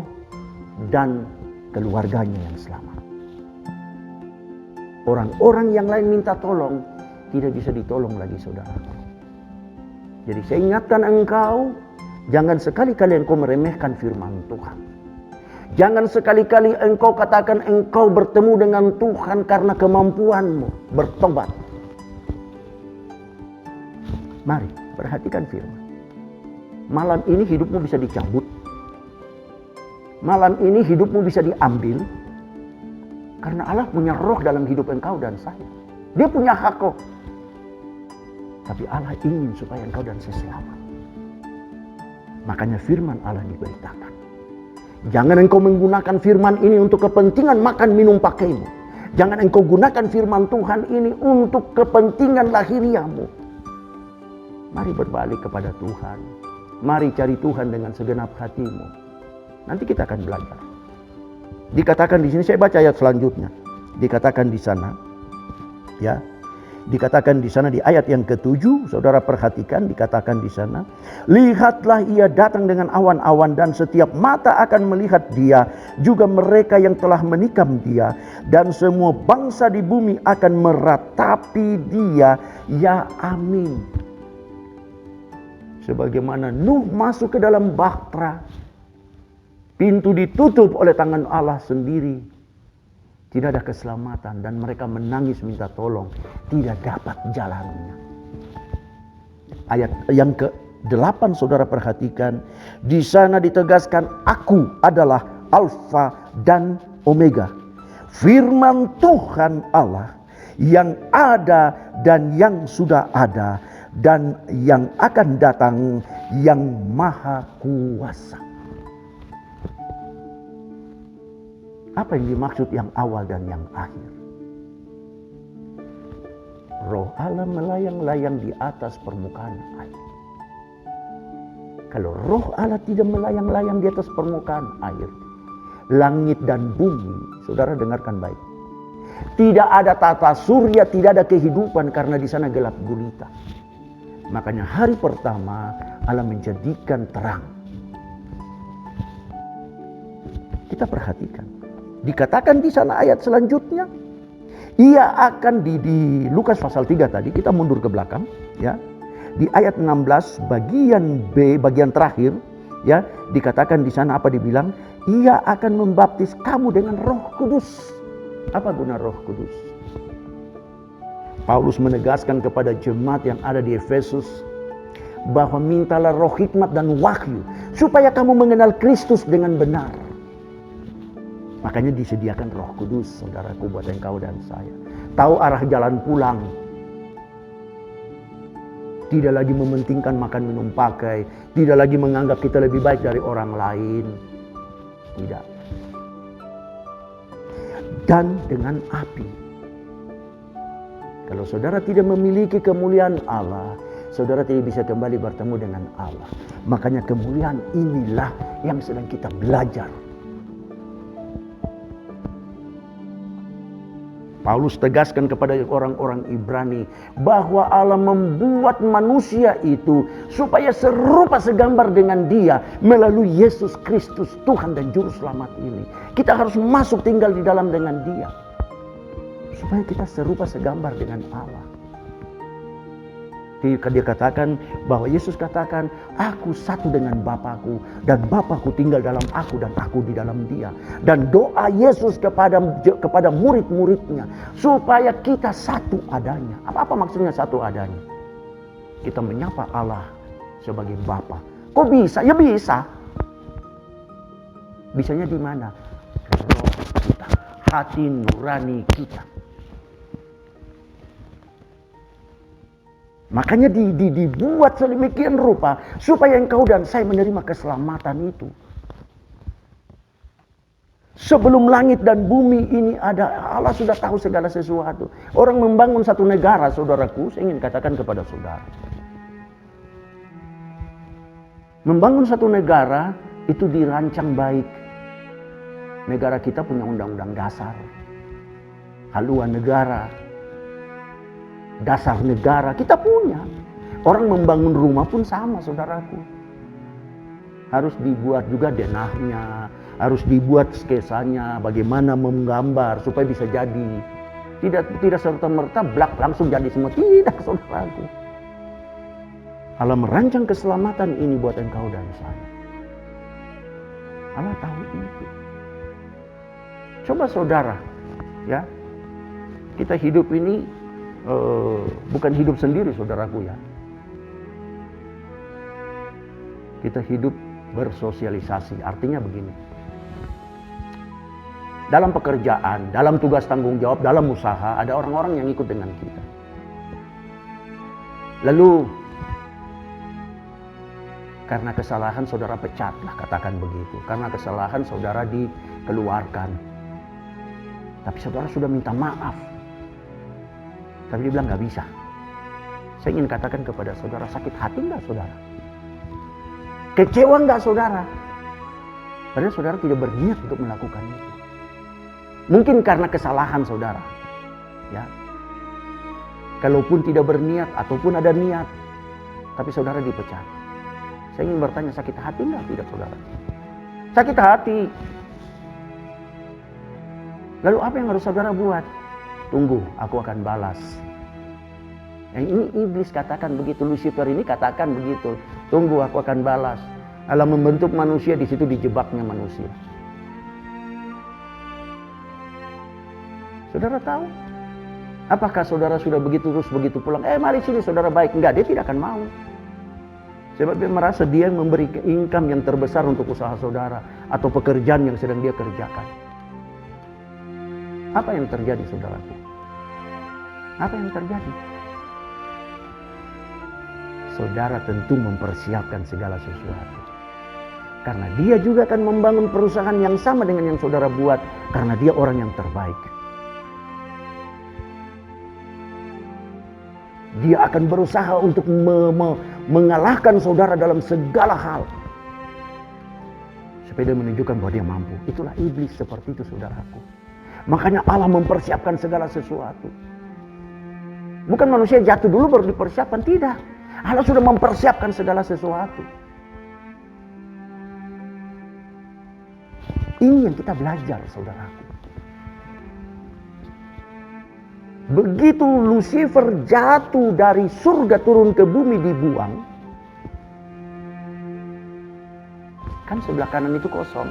dan keluarganya yang selamat. Orang-orang yang lain minta tolong, tidak bisa ditolong lagi, saudara. Jadi saya ingatkan engkau, jangan sekali-kali engkau meremehkan firman Tuhan. Jangan sekali-kali engkau katakan engkau bertemu dengan Tuhan karena kemampuanmu. Bertobat. Mari, perhatikan firman. Malam ini hidupmu bisa dicabut. Malam ini hidupmu bisa diambil. Karena Allah punya roh dalam hidup engkau dan saya. Dia punya hak kok. Tapi Allah ingin supaya engkau dan saya selamat. Makanya firman Allah diberitakan. Jangan engkau menggunakan firman ini untuk kepentingan makan minum pakaimu. Jangan engkau gunakan firman Tuhan ini untuk kepentingan lahiriamu. Mari berbalik kepada Tuhan. Mari cari Tuhan dengan segenap hatimu. Nanti kita akan belajar. Dikatakan di sini, saya baca ayat selanjutnya. Dikatakan di sana, ya, dikatakan di sana di ayat yang ke-7, saudara perhatikan, dikatakan di sana, lihatlah ia datang dengan awan-awan dan setiap mata akan melihat dia, juga mereka yang telah menikam dia, dan semua bangsa di bumi akan meratapi dia. Ya amin. Sebagaimana Nuh masuk ke dalam bahtera, pintu ditutup oleh tangan Allah sendiri, tidak ada keselamatan dan mereka menangis minta tolong, tidak dapat jalannya. Ayat yang ke-8 saudara perhatikan, di sana ditegaskan, aku adalah Alfa dan Omega, firman Tuhan Allah yang ada dan yang sudah ada dan yang akan datang, yang maha kuasa. Apa yang dimaksud yang awal dan yang akhir? Roh Allah melayang-layang di atas permukaan air. Kalau roh Allah tidak melayang-layang di atas permukaan air, langit dan bumi, saudara dengarkan baik, tidak ada tata surya, tidak ada kehidupan karena di sana gelap gulita. Makanya hari pertama Allah menjadikan terang. Kita perhatikan. Dikatakan di sana ayat selanjutnya, ia akan di Lukas pasal 3 tadi, kita mundur ke belakang, ya. Di ayat 16 bagian B, bagian terakhir, ya, dikatakan di sana apa dibilang? Ia akan membaptis kamu dengan Roh Kudus. Apa guna Roh Kudus? Paulus menegaskan kepada jemaat yang ada di Efesus bahwa mintalah roh hikmat dan wahyu supaya kamu mengenal Kristus dengan benar. Makanya disediakan Roh Kudus, saudaraku, buat engkau dan saya. Tahu arah jalan pulang. Tidak lagi mementingkan makan minum pakai. Tidak lagi menganggap kita lebih baik dari orang lain. Tidak. Dan dengan api. Kalau saudara tidak memiliki kemuliaan Allah, saudara tidak bisa kembali bertemu dengan Allah. Makanya kemuliaan inilah yang sedang kita belajar. Paulus tegaskan kepada orang-orang Ibrani bahwa Allah membuat manusia itu supaya serupa segambar dengan Dia melalui Yesus Kristus, Tuhan dan Juru Selamat ini. Kita harus masuk tinggal di dalam dengan Dia supaya kita serupa segambar dengan Allah. Dia katakan bahwa Yesus katakan, aku satu dengan Bapakku dan Bapakku tinggal dalam aku dan aku di dalam Dia. Dan doa Yesus kepada murid-muridnya supaya kita satu adanya. Apa maksudnya satu adanya? Kita menyapa Allah sebagai Bapa. Kok bisa? Ya bisa. Bisanya di mana? Roh kita, hati nurani kita. Makanya dibuat sedemikian rupa supaya engkau dan saya menerima keselamatan itu. Sebelum langit dan bumi ini ada, Allah sudah tahu segala sesuatu. Orang membangun satu negara, saudaraku, saya ingin katakan kepada saudara. Membangun satu negara itu dirancang baik. Negara kita punya undang-undang dasar, haluan negara, dasar negara kita punya. Orang membangun rumah pun sama, saudaraku. Harus dibuat juga denahnya, harus dibuat sketsanya, bagaimana menggambar supaya bisa jadi. Tidak serta-merta blak langsung jadi semua. Tidak, saudaraku. Allah merancang keselamatan ini buat engkau dan saya. Allah tahu itu. Coba saudara, ya, kita hidup ini bukan hidup sendiri, saudaraku, ya. Kita hidup bersosialisasi. Artinya begini. Dalam pekerjaan, dalam tugas tanggung jawab, dalam usaha, ada orang-orang yang ikut dengan kita. Lalu karena kesalahan saudara pecatlah, katakan begitu. Karena kesalahan saudara dikeluarkan. Tapi saudara sudah minta maaf. Tapi dia bilang gak bisa. Saya ingin katakan kepada saudara, sakit hati enggak saudara? Kecewa enggak saudara? Padahal saudara tidak berniat untuk melakukan itu. Mungkin karena kesalahan saudara. Ya. Kalaupun tidak berniat ataupun ada niat, tapi saudara dipecat. Saya ingin bertanya, sakit hati enggak tidak saudara? Sakit hati. Lalu apa yang harus saudara buat? Tunggu, aku akan balas. Yang ini iblis katakan begitu, Lucifer ini katakan begitu. Tunggu, aku akan balas. Allah membentuk manusia, di situ dijebaknya manusia. Saudara tahu? Apakah saudara sudah begitu terus begitu pulang? Mari sini saudara baik. Enggak, dia tidak akan mau. Sebab dia merasa dia yang memberi income yang terbesar untuk usaha saudara. Atau pekerjaan yang sedang dia kerjakan. Apa yang terjadi saudaraku? Apa yang terjadi? Saudara tentu mempersiapkan segala sesuatu. Karena dia juga akan membangun perusahaan yang sama dengan yang saudara buat. Karena dia orang yang terbaik. Dia akan berusaha untuk mengalahkan saudara dalam segala hal. Supaya dia menunjukkan bahwa dia mampu. Itulah iblis seperti itu saudaraku. Makanya Allah mempersiapkan segala sesuatu. Bukan manusia jatuh dulu baru dipersiapkan. Tidak. Allah sudah mempersiapkan segala sesuatu. Ini yang kita belajar saudaraku. Begitu Lucifer jatuh dari surga turun ke bumi dibuang, kan sebelah kanan itu kosong.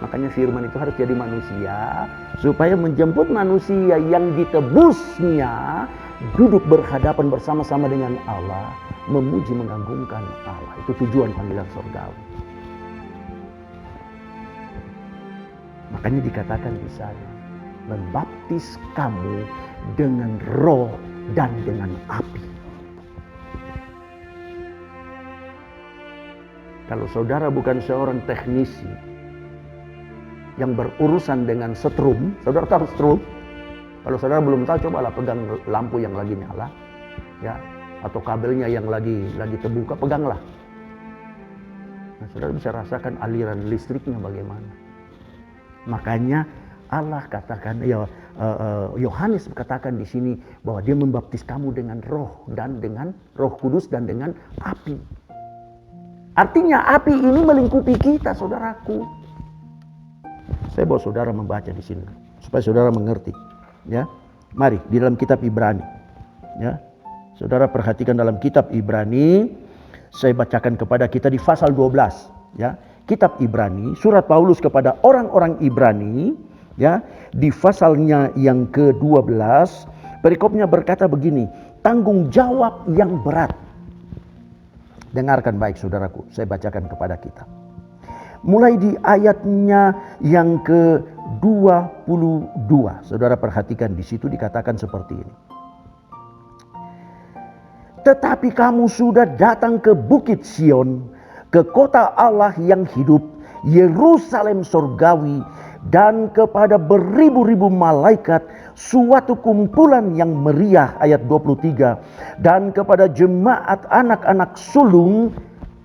Makanya firman itu harus jadi manusia, supaya menjemput manusia yang ditebusnya, duduk berhadapan bersama-sama dengan Allah, memuji mengagungkan Allah. Itu tujuan panggilan surgawi. Makanya dikatakan di sana, membaptis kamu dengan roh dan dengan api. Kalau saudara bukan seorang teknisi yang berurusan dengan setrum, saudara tahu setrum? Kalau saudara belum tahu, cobalah pegang lampu yang lagi nyala, ya, atau kabelnya yang lagi terbuka, peganglah. Nah, saudara bisa rasakan aliran listriknya bagaimana. Makanya Allah katakan, Yohanes katakan di sini bahwa dia membaptis kamu dengan roh dan dengan Roh Kudus dan dengan api. Artinya api ini melingkupi kita, saudaraku. Saya bawa saudara membaca di sini supaya saudara mengerti, ya. Mari di dalam kitab Ibrani, ya. Saudara perhatikan dalam kitab Ibrani, saya bacakan kepada kita di pasal 12, ya. Kitab Ibrani, surat Paulus kepada orang-orang Ibrani, ya, di pasalnya yang ke-12, perikopnya berkata begini, tanggung jawab yang berat. Dengarkan baik saudaraku, saya bacakan kepada kita. Mulai di ayatnya yang ke-22, saudara perhatikan di situ dikatakan seperti ini. Tetapi kamu sudah datang ke Bukit Sion, ke kota Allah yang hidup, Yerusalem surgawi, dan kepada beribu-ribu malaikat, suatu kumpulan yang meriah, ayat 23, dan kepada jemaat anak-anak sulung.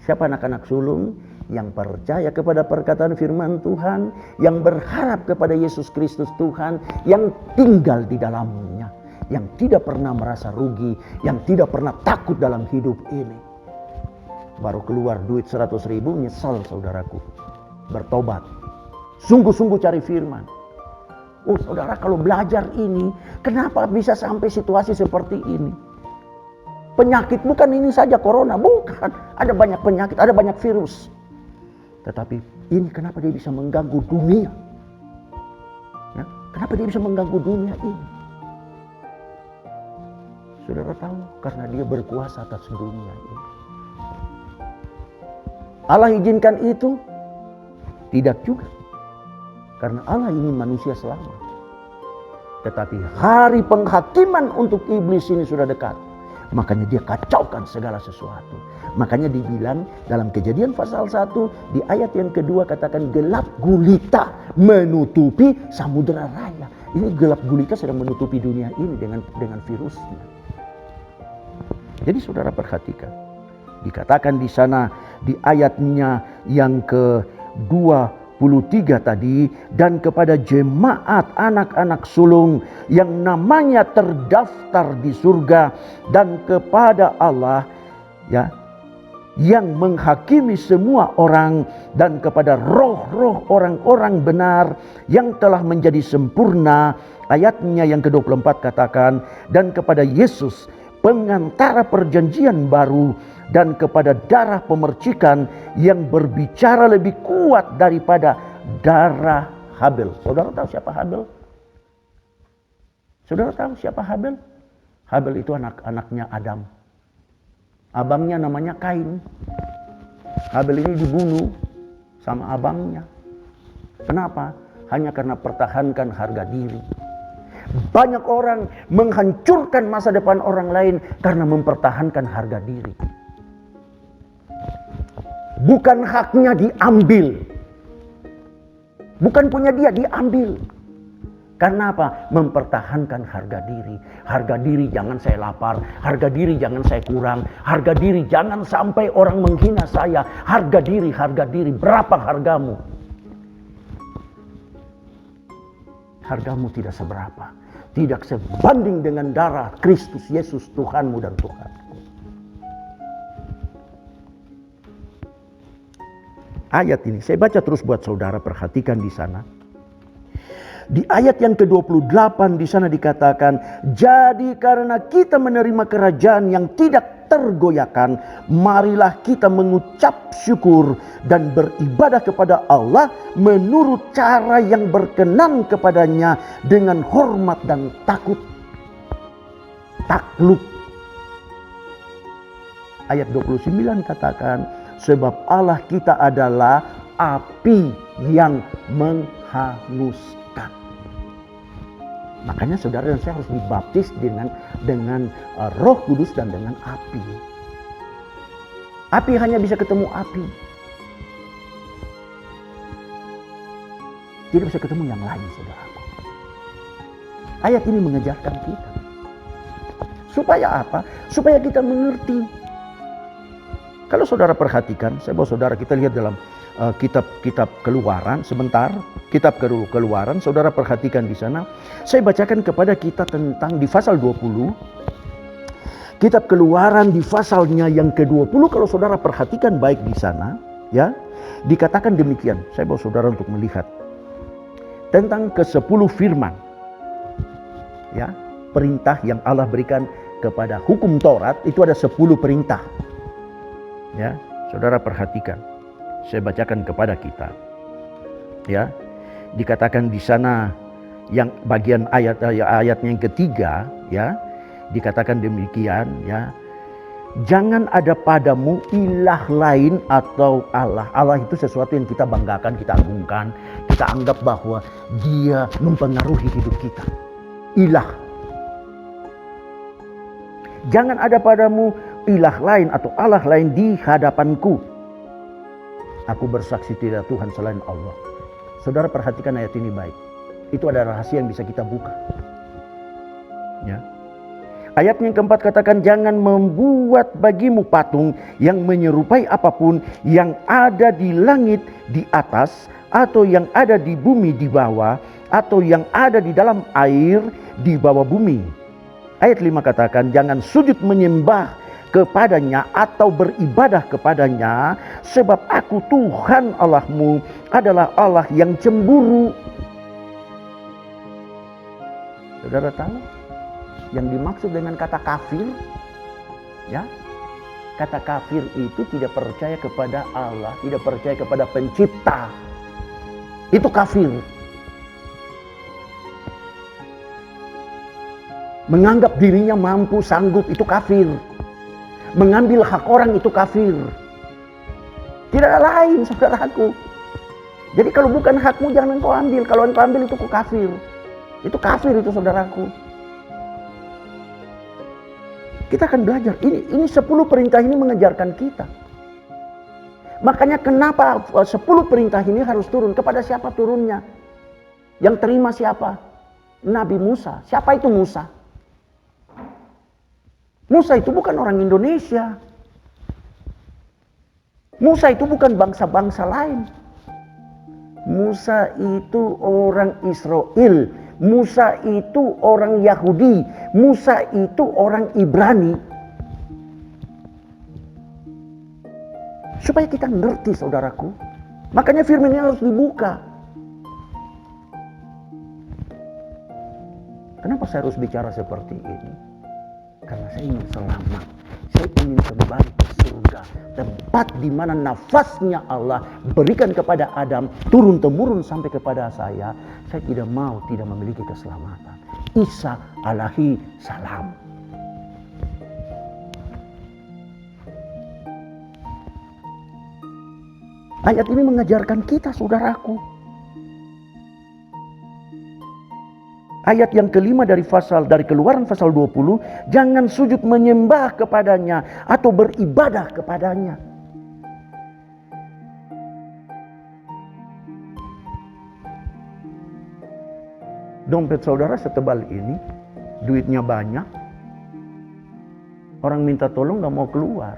Siapa anak-anak sulung? Yang percaya kepada perkataan firman Tuhan, yang berharap kepada Yesus Kristus Tuhan, yang tinggal di dalamnya, yang tidak pernah merasa rugi, yang tidak pernah takut dalam hidup ini. Baru keluar duit 100.000, nyesal saudaraku, bertobat, sungguh-sungguh cari firman. Oh saudara, kalau belajar ini, kenapa bisa sampai situasi seperti ini? Penyakit bukan ini saja corona, bukan. Ada banyak penyakit, ada banyak virus. Tetapi ini kenapa dia bisa mengganggu dunia? Ya, kenapa dia bisa mengganggu dunia ini? Saudara tahu, karena dia berkuasa atas dunia ini. Allah izinkan itu? Tidak juga. Karena Allah ingin manusia selamat. Tetapi hari penghakiman untuk iblis ini sudah dekat. Makanya dia kacaukan segala sesuatu. Makanya dibilang dalam Kejadian pasal 1 di ayat yang kedua katakan gelap gulita menutupi samudera raya. Ini gelap gulita sedang menutupi dunia ini dengan virusnya. Jadi saudara perhatikan, dikatakan di sana di ayatnya yang ke-23 tadi, dan kepada jemaat anak-anak sulung yang namanya terdaftar di surga, dan kepada Allah ya yang menghakimi semua orang, dan kepada roh-roh orang-orang benar yang telah menjadi sempurna. Ayatnya yang ke-24 katakan, dan kepada Yesus pengantara perjanjian baru, dan kepada darah pemercikan yang berbicara lebih kuat daripada darah Habel. Saudara tahu siapa Habel? Saudara tahu siapa Habel? Habel itu anak-anaknya Adam. Abangnya namanya Kain. Habel ini dibunuh sama abangnya. Kenapa? Hanya karena pertahankan harga diri. Banyak orang menghancurkan masa depan orang lain karena mempertahankan harga diri. Bukan haknya diambil. Bukan punya dia, diambil. Karena apa? Mempertahankan harga diri. Harga diri jangan saya lapar. Harga diri jangan saya kurang. Harga diri jangan sampai orang menghina saya. Harga diri, harga diri. Berapa hargamu? Hargamu tidak seberapa. Tidak sebanding dengan darah Kristus Yesus Tuhanmu dan Tuhanku. Ayat ini saya baca terus buat saudara, perhatikan di sana. Di ayat yang ke-28 di sana dikatakan, jadi karena kita menerima kerajaan yang tidak tergoyahkan, marilah kita mengucap syukur dan beribadah kepada Allah menurut cara yang berkenan kepadanya dengan hormat dan takluk. Ayat 29 katakan, sebab Allah kita adalah api yang menghanguskan. Makanya saudara dan saya harus dibaptis dengan Roh Kudus dan dengan api. Api hanya bisa ketemu api. Tidak bisa ketemu yang lain, saudaraku. Ayat ini mengajarkan kita. Supaya apa? Supaya kita mengerti. Kalau saudara perhatikan, saya bawa saudara, kita lihat dalam kitab Keluaran sebentar, kitab Keluaran, saudara perhatikan di sana. Saya bacakan kepada kita tentang di pasal 20. Kitab Keluaran di pasalnya yang ke-20, kalau saudara perhatikan baik di sana, ya, dikatakan demikian. Saya bawa saudara untuk melihat tentang ke-10 firman. Ya, perintah yang Allah berikan kepada hukum Taurat itu ada 10 perintah. Ya, saudara perhatikan. Saya bacakan kepada kita. Ya, dikatakan di sana yang bagian ayatnya yang ketiga, ya, dikatakan demikian, ya. Jangan ada padamu ilah lain atau Allah. Allah itu sesuatu yang kita banggakan, kita agungkan, kita anggap bahwa dia mempengaruhi hidup kita. Ilah. Jangan ada padamu ilah lain atau Allah lain di hadapanku. Aku bersaksi tidak Tuhan selain Allah. Saudara perhatikan ayat ini baik. Itu ada rahasia yang bisa kita buka. Ya. Ayat yang keempat katakan, jangan membuat bagimu patung yang menyerupai apapun yang ada di langit di atas, atau yang ada di bumi di bawah, atau yang ada di dalam air di bawah bumi. Ayat 5 katakan, jangan sujud menyembah kepadanya atau beribadah kepadanya, sebab aku Tuhan Allahmu adalah Allah yang cemburu. Saudara tahu yang dimaksud dengan kata kafir? Ya, kata kafir itu tidak percaya kepada Allah, tidak percaya kepada pencipta. Itu kafir. Menganggap dirinya mampu, sanggup, itu kafir. Mengambil hak orang itu kafir. Tidak ada lain, saudaraku. Jadi kalau bukan hakmu jangan engkau ambil. Kalau engkau ambil itu kafir. Itu kafir itu, saudaraku. Kita akan belajar. Ini 10 perintah ini mengajarkan kita. Makanya kenapa 10 perintah ini harus turun? Kepada siapa turunnya? Yang terima siapa? Nabi Musa. Siapa itu Musa? Musa itu bukan orang Indonesia. Musa itu bukan bangsa-bangsa lain. Musa itu orang Israel. Musa itu orang Yahudi. Musa itu orang Ibrani. Supaya kita ngerti, saudaraku. Makanya firman ini harus dibuka. Kenapa saya harus bicara seperti ini? Karena saya ingin selamat. Saya ingin kembali ke surga. Tempat di mana nafasnya Allah berikan kepada Adam, turun-temurun sampai kepada saya. Saya tidak mau tidak memiliki keselamatan. Isa alaihi salam. Ayat ini mengajarkan kita, saudaraku. Ayat yang kelima dari Keluaran pasal 20, jangan sujud menyembah kepadanya atau beribadah kepadanya. Dompet saudara setebal ini, duitnya banyak, orang minta tolong gak mau keluar.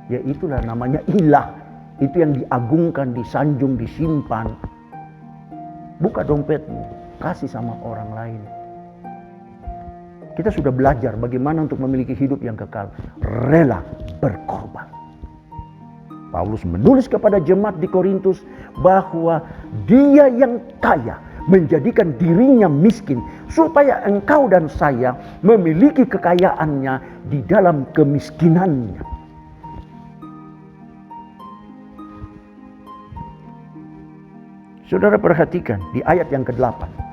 Ya itulah namanya ilah. Itu yang diagungkan, disanjung, disimpan. Buka dompetmu, kasih sama orang lain. Kita sudah belajar bagaimana untuk memiliki hidup yang kekal. Rela berkorban. Paulus menulis kepada jemaat di Korintus bahwa dia yang kaya menjadikan dirinya miskin supaya engkau dan saya memiliki kekayaannya di dalam kemiskinannya. Saudara perhatikan di ayat yang ke-8.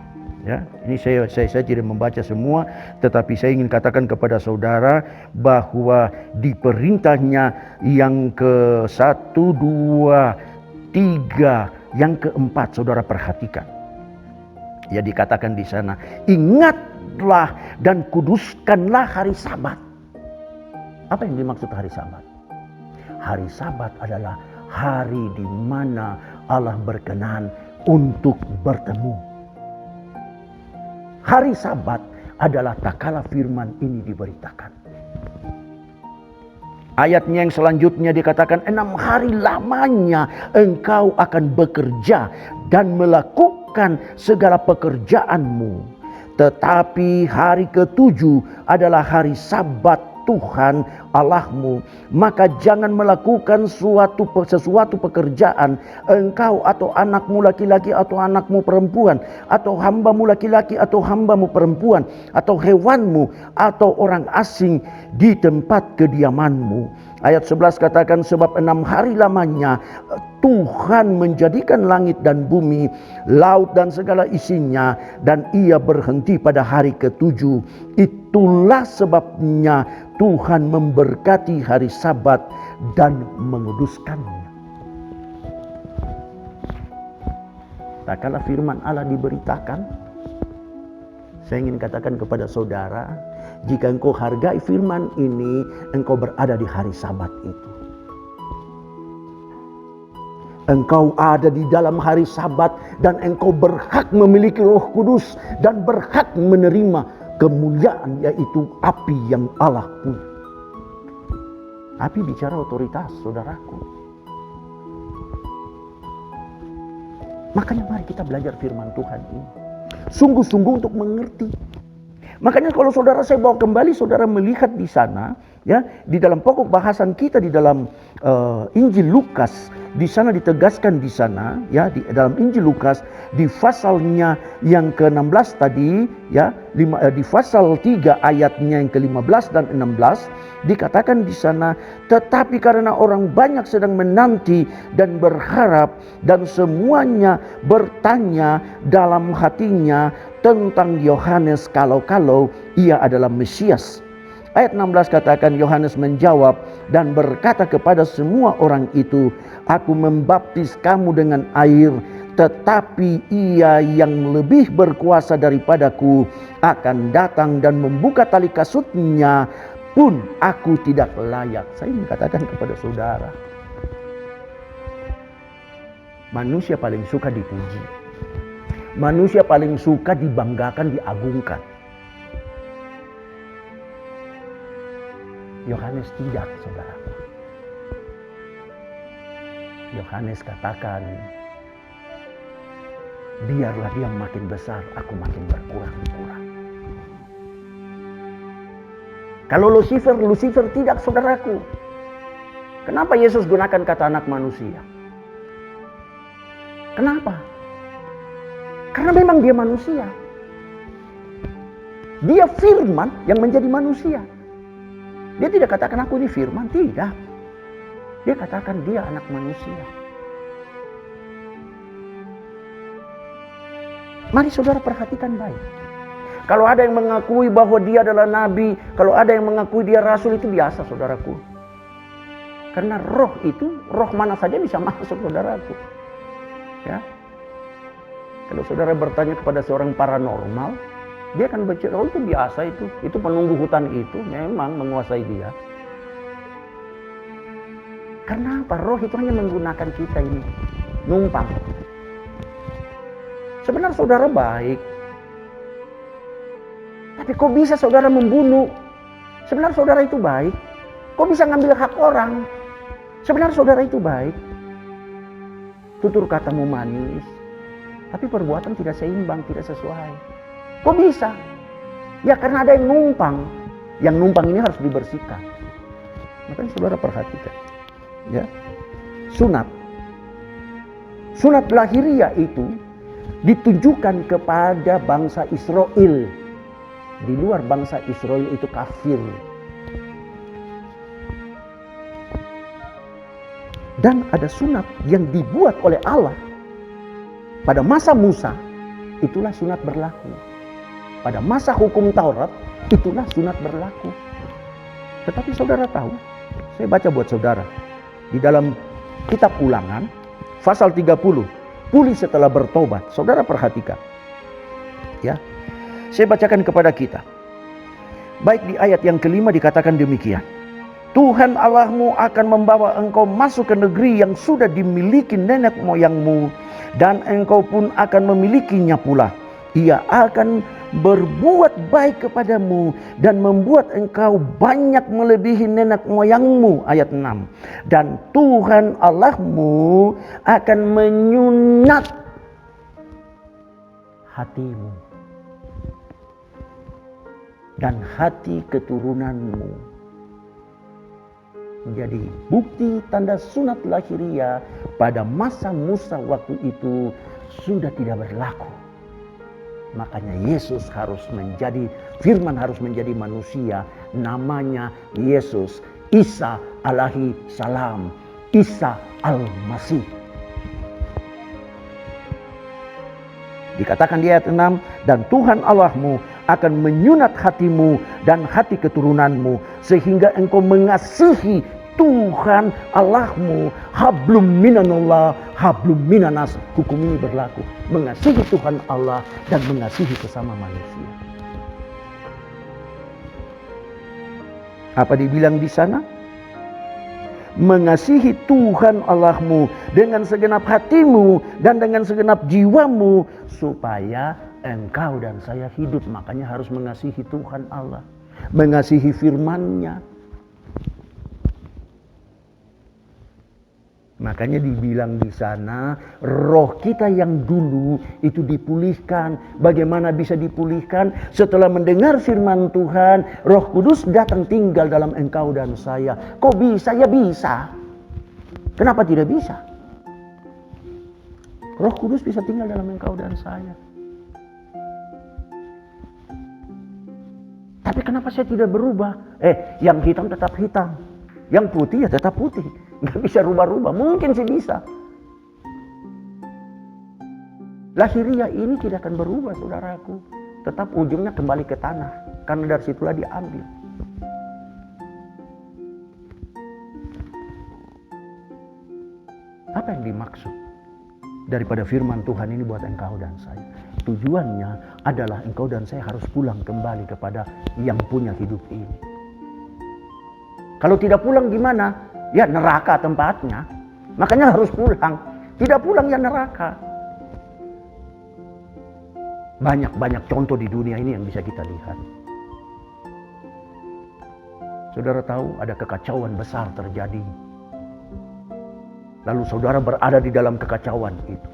Ya, ini saya tidak membaca semua, tetapi saya ingin katakan kepada saudara bahwa di perintahnya yang ke-1, 2, 3, yang ke-4, saudara perhatikan. Ya, dikatakan di sana, ingatlah dan kuduskanlah hari Sabat. Apa yang dimaksud hari Sabat? Hari Sabat adalah hari di mana Allah berkenan untuk bertemu. Hari Sabat adalah tatkala firman ini diberitakan. Ayatnya yang selanjutnya dikatakan 6 hari lamanya engkau akan bekerja dan melakukan segala pekerjaanmu. Tetapi hari ke-7 adalah hari Sabat Tuhan Allahmu, maka jangan melakukan sesuatu pekerjaan engkau atau anakmu laki-laki atau anakmu perempuan, atau hambamu laki-laki atau hambamu perempuan, atau hewanmu atau orang asing di tempat kediamanmu. Ayat 11 katakan, sebab 6 hari lamanya Tuhan menjadikan langit dan bumi, laut dan segala isinya, dan ia berhenti pada hari ke-7. Itulah sebabnya Tuhan memberkati hari Sabat dan menguduskannya. Tak kala firman Allah diberitakan, saya ingin katakan kepada saudara, jika engkau hargai firman ini, engkau berada di hari Sabat itu. Engkau ada di dalam hari Sabat dan engkau berhak memiliki Roh Kudus dan berhak menerima kemuliaan, yaitu api yang Allah punya. Api bicara otoritas, saudaraku. Makanya mari kita belajar firman Tuhan ini. Sungguh-sungguh untuk mengerti. Makanya kalau saudara saya bawa kembali, saudara melihat di sana, ya, di dalam pokok bahasan kita di dalam Injil Lukas, di sana ditegaskan di sana, ya, di dalam Injil Lukas di pasalnya yang ke-16 tadi, ya, di pasal 3 ayatnya yang ke-15 dan 16 dikatakan di sana, tetapi karena orang banyak sedang menanti dan berharap dan semuanya bertanya dalam hatinya tentang Yohanes kalau-kalau ia adalah Mesias. Ayat 16 katakan, Yohanes menjawab dan berkata kepada semua orang itu, aku membaptis kamu dengan air, tetapi ia yang lebih berkuasa daripadaku akan datang dan membuka tali kasutnya pun aku tidak layak. Saya ingin katakan kepada saudara, manusia paling suka dipuji. Manusia paling suka dibanggakan, diagungkan. Yohanes tidak, saudaraku. Yohanes katakan, biarlah dia makin besar, aku makin berkurang-kurang. Kalau Lucifer tidak, saudaraku. Kenapa Yesus gunakan kata anak manusia? Kenapa? Karena memang dia manusia. Dia firman yang menjadi manusia. Dia tidak katakan aku ini firman, tidak. Dia katakan dia anak manusia. Mari saudara perhatikan baik. Kalau ada yang mengakui bahwa dia adalah nabi, kalau ada yang mengakui dia rasul, itu biasa saudaraku. Karena roh itu, roh mana saja bisa masuk saudaraku. Ya. Kalau saudara bertanya kepada seorang paranormal, dia akan bercerita, oh itu biasa itu penunggu hutan itu memang menguasai dia. Karena apa? Roh itu hanya menggunakan kita ini, numpang. Sebenarnya saudara baik, tapi kok bisa saudara membunuh? Sebenarnya saudara itu baik, kok bisa ngambil hak orang? Sebenarnya saudara itu baik. Tutur katamu manis, tapi perbuatan tidak seimbang, tidak sesuai. Kok bisa? Ya karena ada yang numpang. Yang numpang ini harus dibersihkan. Makanya saudara perhatikan. Ya. Sunat lahiriah itu ditujukan kepada bangsa Israel. Di luar bangsa Israel itu kafir. Dan ada sunat yang dibuat oleh Allah pada masa Musa, itulah sunat berlaku. Pada masa hukum Taurat, itulah sunat berlaku. Tetapi saudara tahu, saya baca buat saudara, di dalam kitab Ulangan, pasal 30, pulih setelah bertobat. Saudara perhatikan. Ya, saya bacakan kepada kita. Baik di ayat yang kelima dikatakan demikian. Tuhan Allahmu akan membawa engkau masuk ke negeri yang sudah dimiliki nenek moyangmu, dan engkau pun akan memilikinya pula. Ia akan berbuat baik kepadamu dan membuat engkau banyak melebihi nenek moyangmu. Ayat 6. Dan Tuhan Allahmu akan menyunat hatimu dan hati keturunanmu. Menjadi bukti tanda sunat lahiriah pada masa Musa waktu itu sudah tidak berlaku. Makanya Yesus harus menjadi, firman harus menjadi manusia. Namanya Yesus, Isa alaihi salam, Isa al-Masih. Dikatakan di ayat 6, dan Tuhan Allahmu akan menyunat hatimu dan hati keturunanmu, sehingga engkau mengasihi Tuhan Allahmu. Hablum minanallah, hablum minanas. Hukum ini berlaku. Mengasihi Tuhan Allah dan mengasihi sesama manusia. Apa dibilang di sana? Mengasihi Tuhan Allahmu dengan segenap hatimu dan dengan segenap jiwamu, supaya engkau dan saya hidup. Makanya harus mengasihi Tuhan Allah, mengasihi firman-Nya. Makanya dibilang di sana, roh kita yang dulu itu dipulihkan. Bagaimana bisa dipulihkan? Setelah mendengar firman Tuhan, Roh Kudus datang tinggal dalam engkau dan saya. Kok bisa? Ya bisa. Kenapa tidak bisa? Roh Kudus bisa tinggal dalam engkau dan saya. Tapi kenapa saya tidak berubah? Yang hitam tetap hitam, yang putih ya tetap putih. Nggak bisa rubah-rubah. Mungkin sih bisa. Lahiriah ini tidak akan berubah, saudaraku. Tetap ujungnya kembali ke tanah. Karena dari situlah diambil. Apa yang dimaksud daripada firman Tuhan ini buat engkau dan saya? Tujuannya adalah engkau dan saya harus pulang kembali kepada yang punya hidup ini. Kalau tidak pulang gimana? Ya neraka tempatnya. Makanya harus pulang. Tidak pulang ya neraka. Banyak contoh di dunia ini yang bisa kita lihat. Saudara tahu ada kekacauan besar terjadi. Lalu saudara berada di dalam kekacauan itu.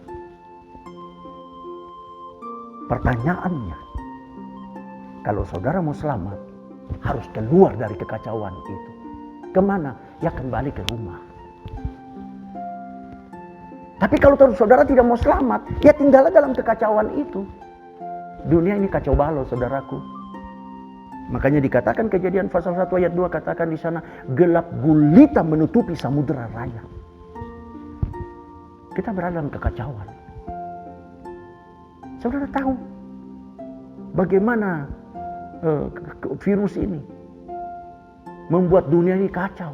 Pertanyaannya, kalau saudara mau selamat, harus keluar dari kekacauan itu. Kemana? Ya kembali ke rumah. Tapi kalau saudara tidak mau selamat, ya tinggallah dalam kekacauan itu. Dunia ini kacau balau, saudaraku. Makanya dikatakan Kejadian pasal 1 ayat 2, katakan di sana, gelap gulita menutupi samudera raya. Kita berada dalam kekacauan. Saudara tahu bagaimana virus ini membuat dunia ini kacau.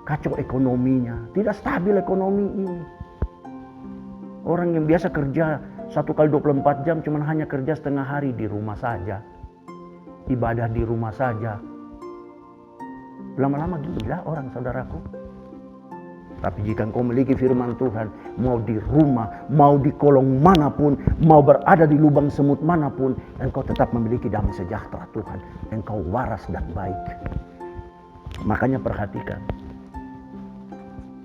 Kacau ekonominya, tidak stabil ekonomi ini. Orang yang biasa kerja 1 kali 24 jam cuma hanya kerja setengah hari di rumah saja. Ibadah di rumah saja. Lama-lama gila orang, saudaraku. Tapi jika engkau memiliki firman Tuhan, mau di rumah, mau di kolong manapun, mau berada di lubang semut manapun, engkau tetap memiliki damai sejahtera Tuhan. Engkau waras dan baik. Makanya perhatikan.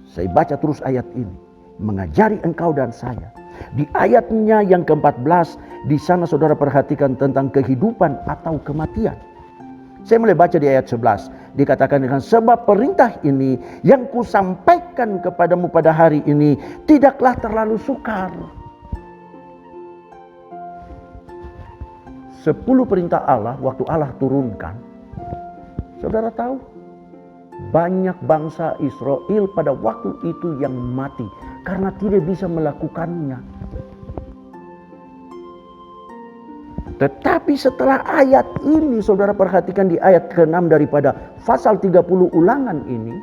Saya baca terus ayat ini. Mengajari engkau dan saya. Di ayatnya yang ke-14, di sana saudara perhatikan tentang kehidupan atau kematian. Saya mulai baca di ayat 11. Dikatakan dengan sebab perintah ini yang kusampaikan kepadamu pada hari ini tidaklah terlalu sukar. 10 perintah Allah waktu Allah turunkan. Saudara tahu? Banyak bangsa Israel pada waktu itu yang mati karena tidak bisa melakukannya. Tetapi setelah ayat ini, saudara perhatikan di ayat ke-6 daripada pasal 30 Ulangan ini,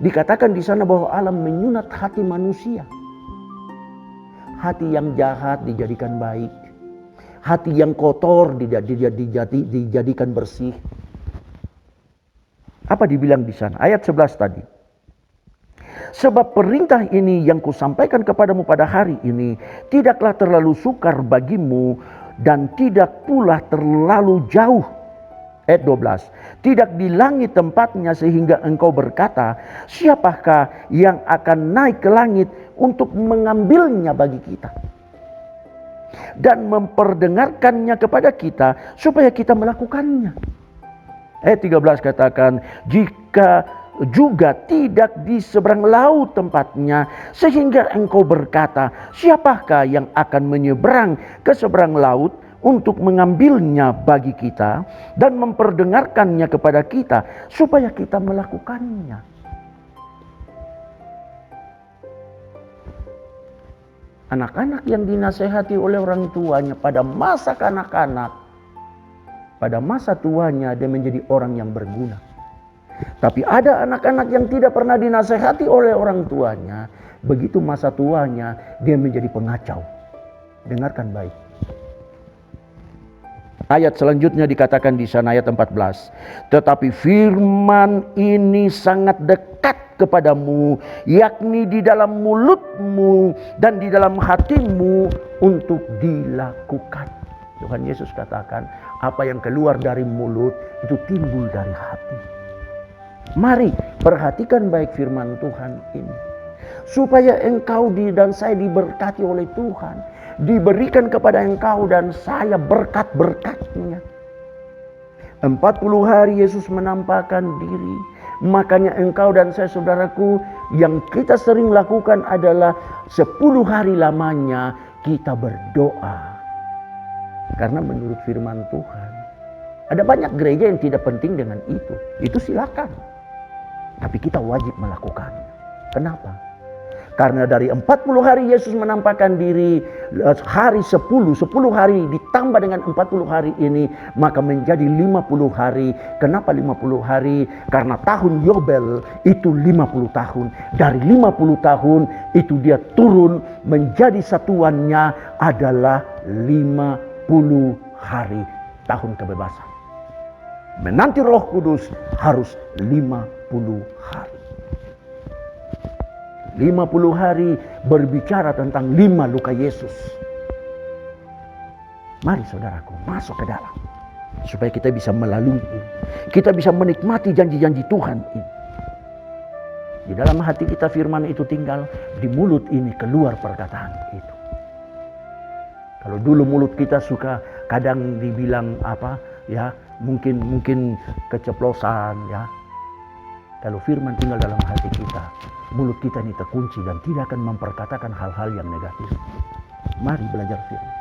dikatakan di sana bahwa Allah menyunat hati manusia. Hati yang jahat dijadikan baik. Hati yang kotor dijadikan bersih. Apa dibilang di sana? Ayat 11 tadi. Sebab perintah ini yang kusampaikan kepadamu pada hari ini tidaklah terlalu sukar bagimu dan tidak pula terlalu jauh. Ayat 12. Tidak di langit tempatnya sehingga engkau berkata, siapakah yang akan naik ke langit untuk mengambilnya bagi kita dan memperdengarkannya kepada kita supaya kita melakukannya. Ayat 13 katakan, jika juga tidak di seberang laut tempatnya sehingga engkau berkata, siapakah yang akan menyeberang ke seberang laut untuk mengambilnya bagi kita dan memperdengarkannya kepada kita supaya kita melakukannya. Anak-anak yang dinasehati oleh orang tuanya pada masa kanak-kanak, pada masa tuanya dia menjadi orang yang berguna. Tapi ada anak-anak yang tidak pernah dinasehati oleh orang tuanya. Begitu masa tuanya dia menjadi pengacau. Dengarkan baik. Ayat selanjutnya dikatakan di sana ayat 14. Tetapi firman ini sangat dekat kepadamu, yakni di dalam mulutmu dan di dalam hatimu untuk dilakukan. Tuhan Yesus katakan, apa yang keluar dari mulut itu timbul dari hati. Mari perhatikan baik firman Tuhan ini. Supaya engkau dan saya diberkati oleh Tuhan. Diberikan kepada engkau dan saya berkat-berkatnya. 40 hari Yesus menampakkan diri. Makanya engkau dan saya, saudaraku, yang kita sering lakukan adalah 10 hari lamanya kita berdoa. Karena menurut firman Tuhan, ada banyak gereja yang tidak penting dengan itu. Itu silakan. Tapi kita wajib melakukannya. Kenapa? Karena dari 40 hari Yesus menampakkan diri, hari 10 hari ditambah dengan 40 hari ini, maka menjadi 50 hari. Kenapa 50 hari? Karena tahun Yobel itu 50 tahun. Dari 50 tahun itu dia turun menjadi satuannya adalah 50 hari tahun kebebasan. Menanti Roh Kudus harus 50 hari. 50 hari berbicara tentang 5 luka Yesus. Mari saudaraku masuk ke dalam. supaya kita bisa melalui ini. Kita bisa menikmati janji-janji Tuhan ini. Di dalam hati kita firman itu tinggal, di mulut ini keluar perkataan itu. Kalau dulu mulut kita suka kadang dibilang apa ya, mungkin keceplosan ya. Kalau firman tinggal dalam hati kita, mulut kita ini terkunci dan tidak akan memperkatakan hal-hal yang negatif. Mari belajar firman.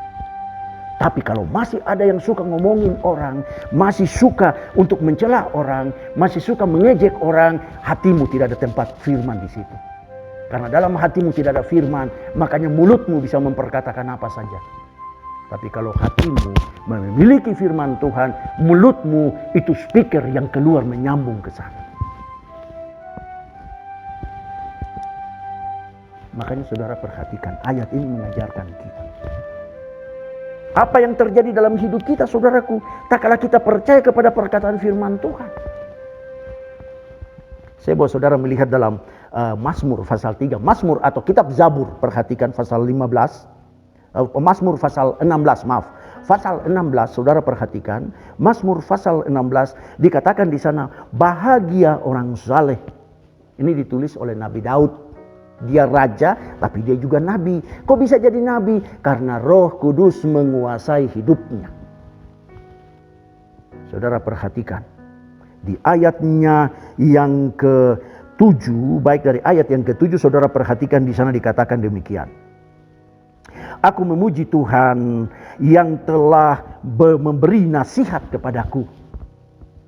Tapi kalau masih ada yang suka ngomongin orang, masih suka untuk mencela orang, masih suka mengejek orang, hatimu tidak ada tempat firman di situ. Karena dalam hatimu tidak ada firman, makanya mulutmu bisa memperkatakan apa saja. Tapi kalau hatimu memiliki firman Tuhan, mulutmu itu speaker yang keluar menyambung ke sana. Makanya saudara perhatikan, ayat ini mengajarkan kita. Apa yang terjadi dalam hidup kita, saudaraku, tak kala kita percaya kepada perkataan firman Tuhan. Saya bawa saudara melihat dalam Mazmur pasal 3. Mazmur atau kitab Zabur, perhatikan pasal 15. Mazmur pasal 16, maaf. Pasal 16, saudara perhatikan. Mazmur pasal 16 dikatakan di sana, bahagia orang saleh. Ini ditulis oleh Nabi Daud. Dia raja, tapi dia juga nabi. Kok bisa jadi nabi? Karena Roh Kudus menguasai hidupnya. Saudara perhatikan. Di ayatnya yang ke-7, baik dari ayat yang ke-7, saudara perhatikan di sana dikatakan demikian. Aku memuji Tuhan yang telah memberi nasihat kepadaku.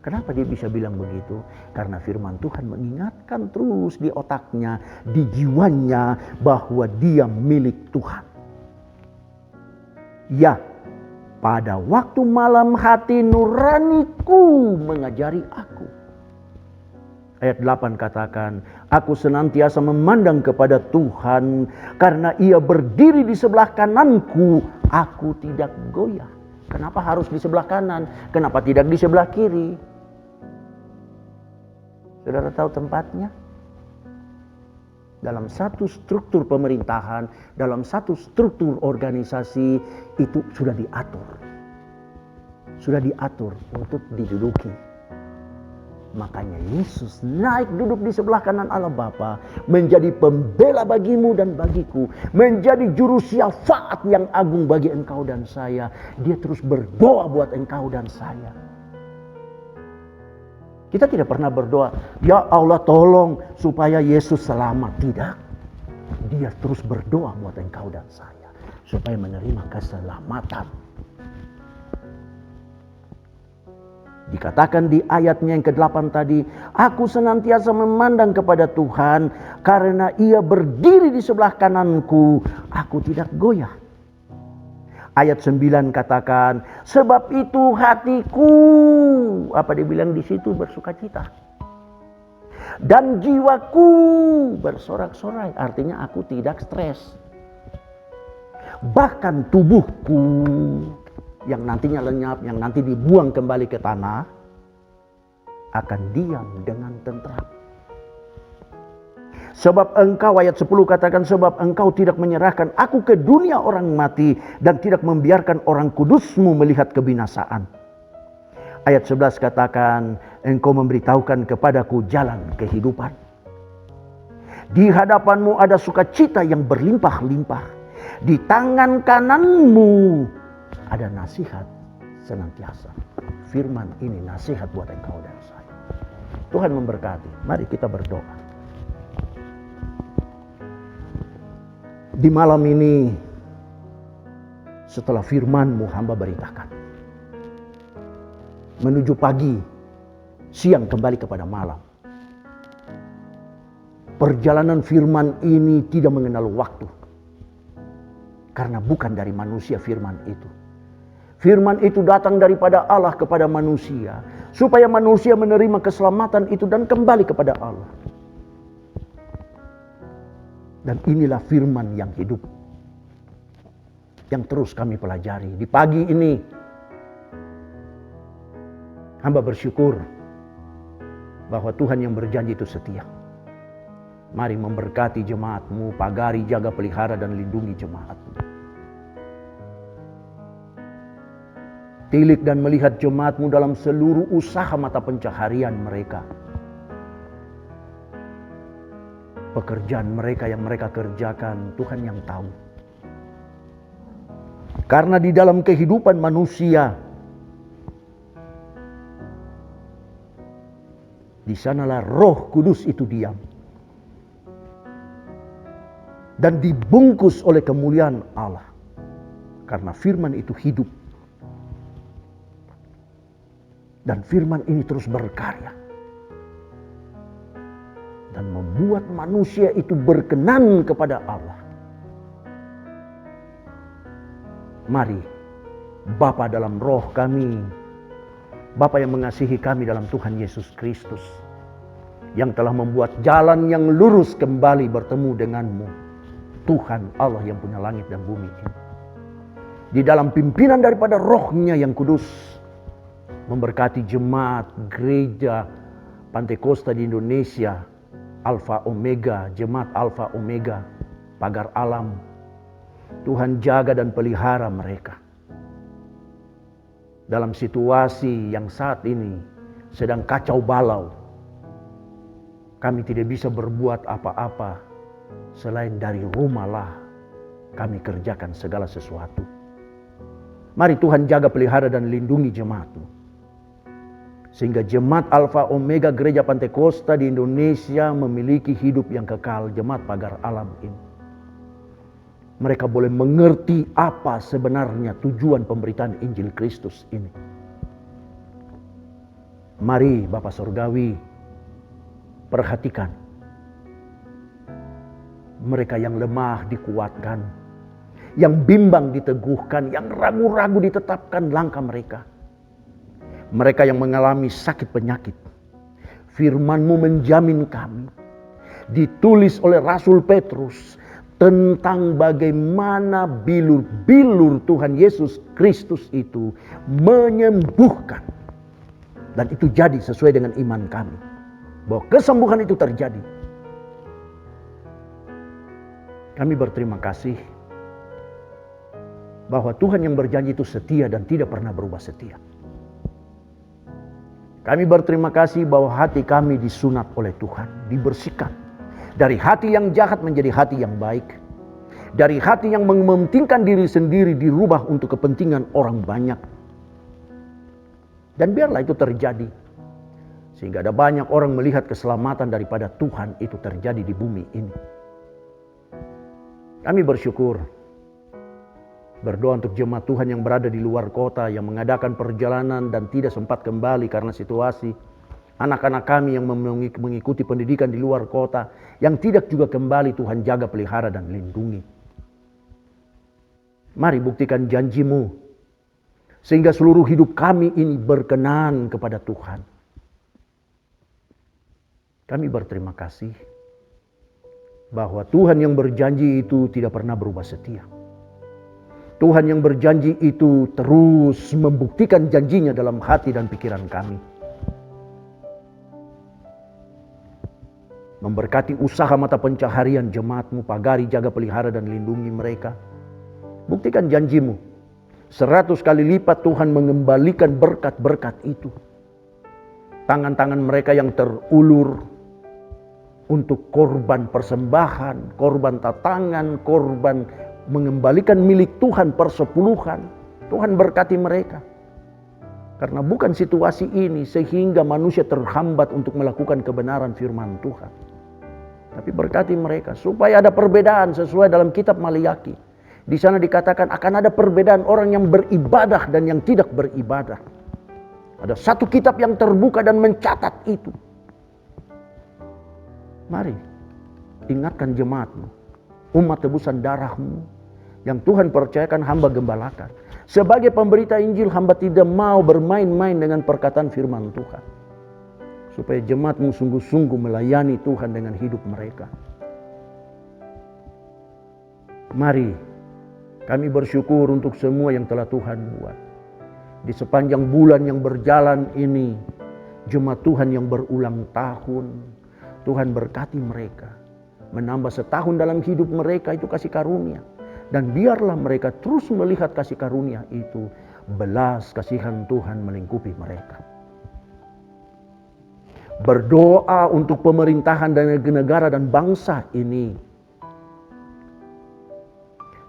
Kenapa dia bisa bilang begitu? Karena firman Tuhan mengingatkan terus di otaknya, di jiwanya, bahwa dia milik Tuhan. Ya, pada waktu malam hati nuraniku mengajari aku. Ayat 8 katakan, aku senantiasa memandang kepada Tuhan, karena ia berdiri di sebelah kananku, aku tidak goyah. Kenapa harus di sebelah kanan? Kenapa tidak di sebelah kiri? Saudara tahu tempatnya? Dalam satu struktur pemerintahan, dalam satu struktur organisasi, itu sudah diatur. Sudah diatur untuk diduduki. Makanya Yesus naik duduk di sebelah kanan Allah Bapa, menjadi pembela bagimu dan bagiku, menjadi juru syafaat yang agung bagi engkau dan saya. Dia terus berdoa buat engkau dan saya. Kita tidak pernah berdoa, ya Allah tolong supaya Yesus selamat. Tidak. Dia terus berdoa buat engkau dan saya, supaya menerima keselamatan. Dikatakan di ayatnya yang ke-8 tadi, aku senantiasa memandang kepada Tuhan, karena ia berdiri di sebelah kananku, aku tidak goyah. Ayat 9 katakan, sebab itu hatiku, apa dia bilang di situ, bersukacita. Dan jiwaku bersorak-sorai, artinya aku tidak stres. Bahkan tubuhku yang nantinya lenyap, yang nanti dibuang kembali ke tanah, akan diam dengan tentram. Sebab engkau, ayat 10 katakan, sebab engkau tidak menyerahkan aku ke dunia orang mati, dan tidak membiarkan orang kudusmu melihat kebinasaan. Ayat 11 katakan, engkau memberitahukan kepadaku jalan kehidupan. Di hadapanmu ada sukacita yang berlimpah-limpah. Di tangan kananmu ada nasihat senantiasa. Firman ini nasihat buat engkau dan saya. Tuhan memberkati. Mari kita berdoa. Di malam ini, setelah firman-Mu hamba beritakan, menuju pagi, siang kembali kepada malam. Perjalanan firman ini tidak mengenal waktu. Karena bukan dari manusia firman itu. Firman itu datang daripada Allah kepada manusia, supaya manusia menerima keselamatan itu dan kembali kepada Allah. Dan inilah firman yang hidup, yang terus kami pelajari. Di pagi ini, hamba bersyukur bahwa Tuhan yang berjanji itu setia. Mari memberkati jemaat-Mu, pagari, jaga, pelihara, dan lindungi jemaat-Mu. Tilik dan melihat jemaat-Mu dalam seluruh usaha mata pencaharian mereka. Pekerjaan mereka yang mereka kerjakan, Tuhan yang tahu. Karena di dalam kehidupan manusia, di sanalah Roh Kudus itu diam. Dan dibungkus oleh kemuliaan Allah. Karena firman itu hidup. Dan firman ini terus berkarya. Dan membuat manusia itu berkenan kepada Allah. Mari, Bapa dalam roh kami, Bapa yang mengasihi kami dalam Tuhan Yesus Kristus, yang telah membuat jalan yang lurus kembali bertemu denganmu, Tuhan Allah yang punya langit dan bumi ini. Di dalam pimpinan daripada rohnya yang kudus, memberkati jemaat gereja Pantekosta di Indonesia, Alfa Omega, jemaat Alfa Omega, Pagar Alam. Tuhan jaga dan pelihara mereka. Dalam situasi yang saat ini sedang kacau balau, kami tidak bisa berbuat apa-apa selain dari rumahlah kami kerjakan segala sesuatu. Mari Tuhan jaga, pelihara dan lindungi jemaat-Mu. Sehingga jemaat Alfa Omega Gereja Pantekosta di Indonesia memiliki hidup yang kekal, jemaat Pagar Alam ini. Mereka boleh mengerti apa sebenarnya tujuan pemberitaan Injil Kristus ini. Mari Bapa Surgawi, perhatikan. Mereka yang lemah dikuatkan, yang bimbang diteguhkan, yang ragu-ragu ditetapkan langkah mereka. Mereka yang mengalami sakit penyakit, firman-Mu menjamin kami. Ditulis oleh Rasul Petrus tentang bagaimana bilur-bilur Tuhan Yesus Kristus itu menyembuhkan. Dan itu jadi sesuai dengan iman kami, bahwa kesembuhan itu terjadi. Kami berterima kasih bahwa Tuhan yang berjanji itu setia dan tidak pernah berubah setia. Kami berterima kasih bahwa hati kami disunat oleh Tuhan, dibersihkan. Dari hati yang jahat menjadi hati yang baik. Dari hati yang mementingkan diri sendiri dirubah untuk kepentingan orang banyak. Dan biarlah itu terjadi. Sehingga ada banyak orang melihat keselamatan daripada Tuhan itu terjadi di bumi ini. Kami bersyukur. Berdoa untuk jemaat Tuhan yang berada di luar kota, yang mengadakan perjalanan dan tidak sempat kembali karena situasi. Anak-anak kami yang mengikuti pendidikan di luar kota, yang tidak juga kembali, Tuhan jaga, pelihara dan lindungi. Mari buktikan janji-Mu, sehingga seluruh hidup kami ini berkenan kepada Tuhan. Kami berterima kasih bahwa Tuhan yang berjanji itu tidak pernah berubah setia. Tuhan yang berjanji itu terus membuktikan janjinya dalam hati dan pikiran kami. Memberkati usaha mata pencaharian jemaat-Mu, pagari, jaga, pelihara dan lindungi mereka. Buktikan janji-Mu. 100 kali lipat Tuhan mengembalikan berkat-berkat itu. Tangan-tangan mereka yang terulur untuk korban persembahan, korban tatangan, korban mengembalikan milik Tuhan persepuluhan. Tuhan berkati mereka. Karena bukan situasi ini sehingga manusia terhambat untuk melakukan kebenaran firman Tuhan. Tapi berkati mereka supaya ada perbedaan sesuai dalam kitab Maliaki. Di sana dikatakan akan ada perbedaan orang yang beribadah dan yang tidak beribadah. Ada satu kitab yang terbuka dan mencatat itu. Mari ingatkan jemaat-Mu, umat tebusan darah-Mu yang Tuhan percayakan hamba gembalakan. Sebagai pemberita Injil, hamba tidak mau bermain-main dengan perkataan firman Tuhan. Supaya jemaat-Mu sungguh-sungguh melayani Tuhan dengan hidup mereka. Mari kami bersyukur untuk semua yang telah Tuhan buat. Di sepanjang bulan yang berjalan ini, jemaat Tuhan yang berulang tahun, Tuhan berkati mereka. Menambah setahun dalam hidup mereka itu kasih karunia. Dan biarlah mereka terus melihat kasih karunia itu belas kasihan Tuhan melingkupi mereka. Berdoa untuk pemerintahan dan negara dan bangsa ini.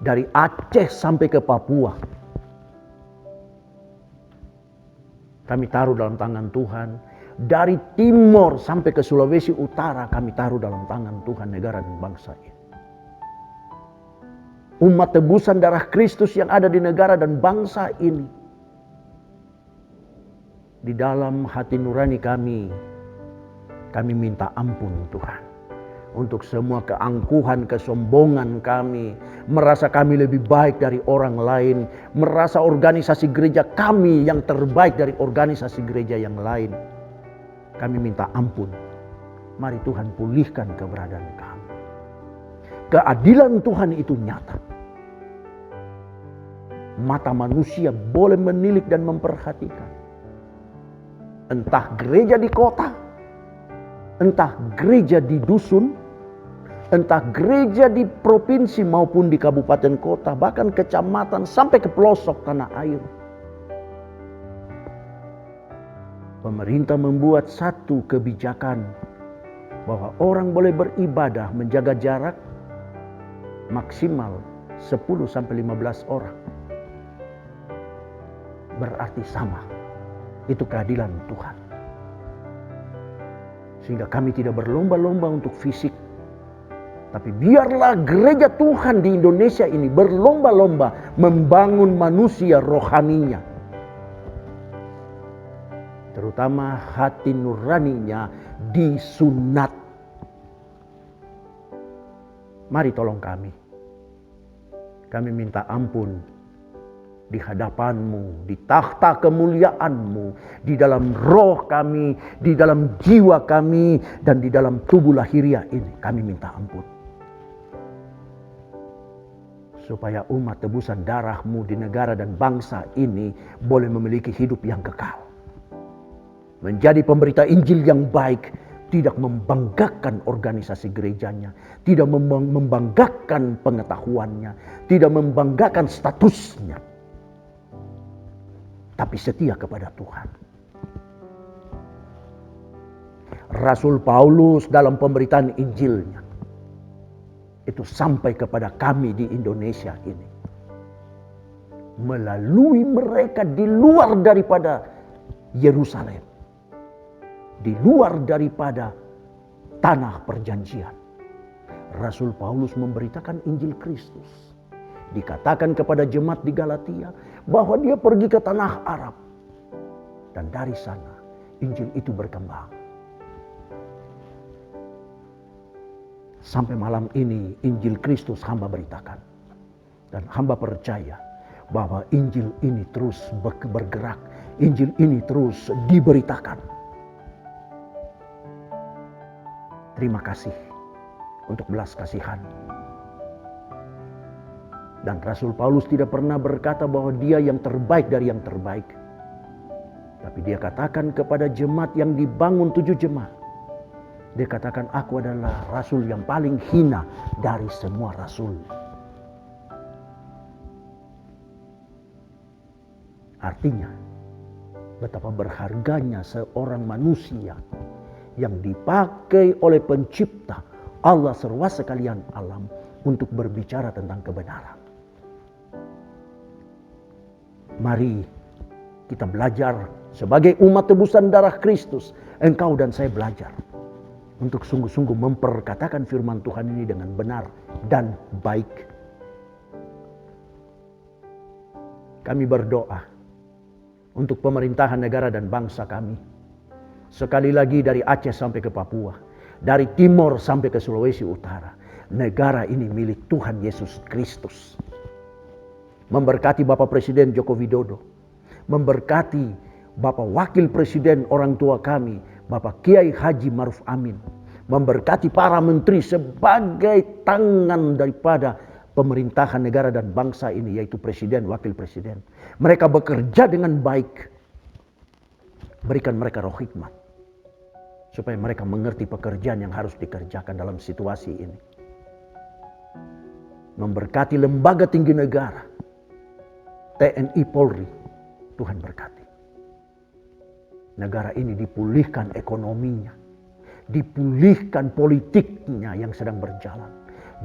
Dari Aceh sampai ke Papua. Kami taruh dalam tangan Tuhan. Dari timur sampai ke Sulawesi Utara kami taruh dalam tangan Tuhan negara dan bangsa ini. Umat tebusan darah Kristus yang ada di negara dan bangsa ini. Di dalam hati nurani kami minta ampun Tuhan. Untuk semua keangkuhan, kesombongan kami. Merasa kami lebih baik dari orang lain. Merasa organisasi gereja kami yang terbaik dari organisasi gereja yang lain. Kami minta ampun. Mari Tuhan pulihkan keberadaan kami. Keadilan Tuhan itu nyata. Mata manusia boleh menilik dan memperhatikan. Entah gereja di kota, entah gereja di dusun, entah gereja di provinsi maupun di kabupaten kota, bahkan kecamatan sampai ke pelosok tanah air. Pemerintah membuat satu kebijakan bahwa orang boleh beribadah menjaga jarak maksimal 10-15 orang. Berarti sama. Itu keadilan Tuhan. Sehingga kami tidak berlomba-lomba untuk fisik. Tapi biarlah gereja Tuhan di Indonesia ini berlomba-lomba membangun manusia rohaninya. Terutama hati nuraninya disunat. Mari tolong kami. Kami minta ampun di hadapan-Mu, di takhta kemuliaan-Mu, di dalam roh kami, di dalam jiwa kami, dan di dalam tubuh lahiriah ini. Kami minta ampun. Supaya umat tebusan darah-Mu di negara dan bangsa ini boleh memiliki hidup yang kekal. Menjadi pemberita Injil yang baik, tidak membanggakan organisasi gerejanya, tidak membanggakan pengetahuannya, tidak membanggakan statusnya, tapi setia kepada Tuhan. Rasul Paulus dalam pemberitaan Injilnya itu sampai kepada kami di Indonesia ini. Melalui mereka di luar daripada Yerusalem. Di luar daripada tanah perjanjian. Rasul Paulus memberitakan Injil Kristus. Dikatakan kepada jemaat di Galatia bahwa dia pergi ke tanah Arab. Dan dari sana Injil itu berkembang. Sampai malam ini Injil Kristus hamba beritakan. Dan hamba percaya bahwa Injil ini terus bergerak. Injil ini terus diberitakan. Terima kasih untuk belas kasihan. Dan Rasul Paulus tidak pernah berkata bahwa dia yang terbaik dari yang terbaik. Tapi dia katakan kepada jemaat yang dibangun 7 jemaat. Dia katakan, aku adalah rasul yang paling hina dari semua rasul. Artinya, betapa berharganya seorang manusia yang dipakai oleh pencipta Allah seluas sekalian alam untuk berbicara tentang kebenaran. Mari kita belajar sebagai umat tebusan darah Kristus. Engkau dan saya belajar untuk sungguh-sungguh memperkatakan firman Tuhan ini dengan benar dan baik. Kami berdoa untuk pemerintahan negara dan bangsa kami. Sekali lagi dari Aceh sampai ke Papua. Dari timur sampai ke Sulawesi Utara. Negara ini milik Tuhan Yesus Kristus. Memberkati Bapak Presiden Joko Widodo. Memberkati Bapak Wakil Presiden orang tua kami, Bapak Kiai Haji Maruf Amin. Memberkati para menteri sebagai tangan daripada pemerintahan negara dan bangsa ini, yaitu Presiden, Wakil Presiden. Mereka bekerja dengan baik. Berikan mereka roh hikmat. Supaya mereka mengerti pekerjaan yang harus dikerjakan dalam situasi ini. Memberkati lembaga tinggi negara. TNI Polri, Tuhan berkati. Negara ini dipulihkan ekonominya, dipulihkan politiknya yang sedang berjalan,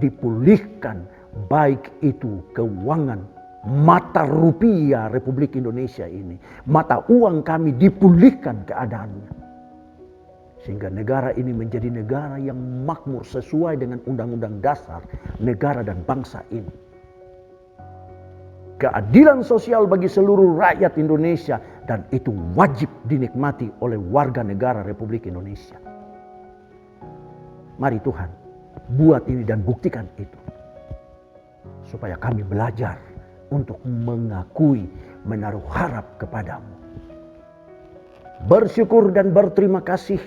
dipulihkan baik itu keuangan, mata rupiah Republik Indonesia ini, mata uang kami dipulihkan keadaannya. Sehingga negara ini menjadi negara yang makmur sesuai dengan undang-undang dasar negara dan bangsa ini. Keadilan sosial bagi seluruh rakyat Indonesia, dan itu wajib dinikmati oleh warga negara Republik Indonesia. Mari Tuhan, buat ini dan buktikan itu. Supaya kami belajar untuk mengakui, menaruh harap kepadamu. Bersyukur dan berterima kasih.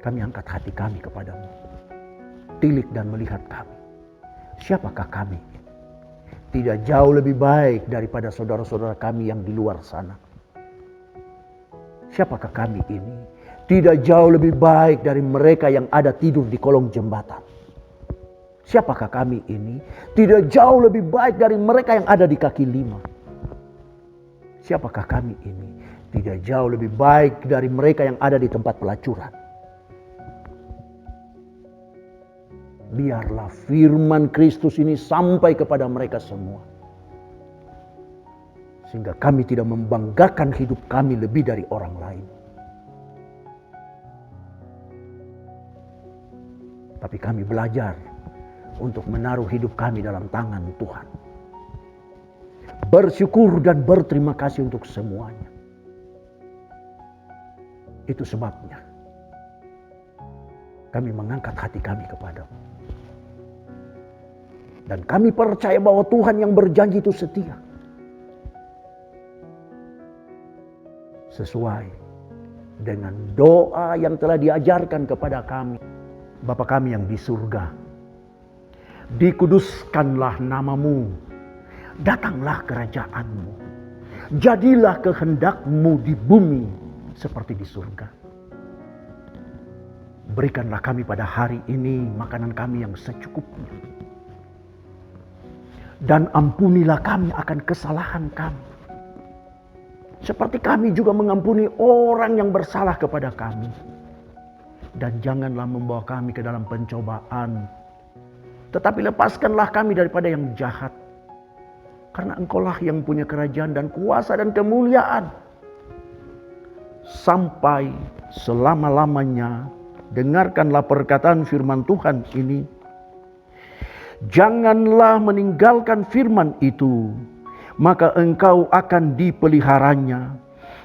Kami angkat hati kami kepadamu. Tilik dan melihat kami. Siapakah kami? Tidak jauh lebih baik daripada saudara-saudara kami yang di luar sana. Siapakah kami ini? Tidak jauh lebih baik dari mereka yang ada tidur di kolong jembatan. Siapakah kami ini? Tidak jauh lebih baik dari mereka yang ada di kaki lima. Siapakah kami ini? Tidak jauh lebih baik dari mereka yang ada di tempat pelacuran. Biarlah firman Kristus ini sampai kepada mereka semua. Sehingga kami tidak membanggakan hidup kami lebih dari orang lain. Tapi kami belajar untuk menaruh hidup kami dalam tangan Tuhan. Bersyukur dan berterima kasih untuk semuanya. Itu sebabnya kami mengangkat hati kami kepadamu. Dan kami percaya bahwa Tuhan yang berjanji itu setia. Sesuai dengan doa yang telah diajarkan kepada kami. Bapa kami yang di surga, dikuduskanlah namamu, datanglah kerajaanmu, jadilah kehendakmu di bumi seperti di surga. Berikanlah kami pada hari ini makanan kami yang secukupnya. Dan ampunilah kami akan kesalahan kami. Seperti kami juga mengampuni orang yang bersalah kepada kami. Dan janganlah membawa kami ke dalam pencobaan. Tetapi lepaskanlah kami daripada yang jahat. Karena Engkaulah yang punya kerajaan dan kuasa dan kemuliaan. Sampai selama-lamanya. Dengarkanlah perkataan firman Tuhan ini. Janganlah meninggalkan firman itu, maka engkau akan dipeliharanya.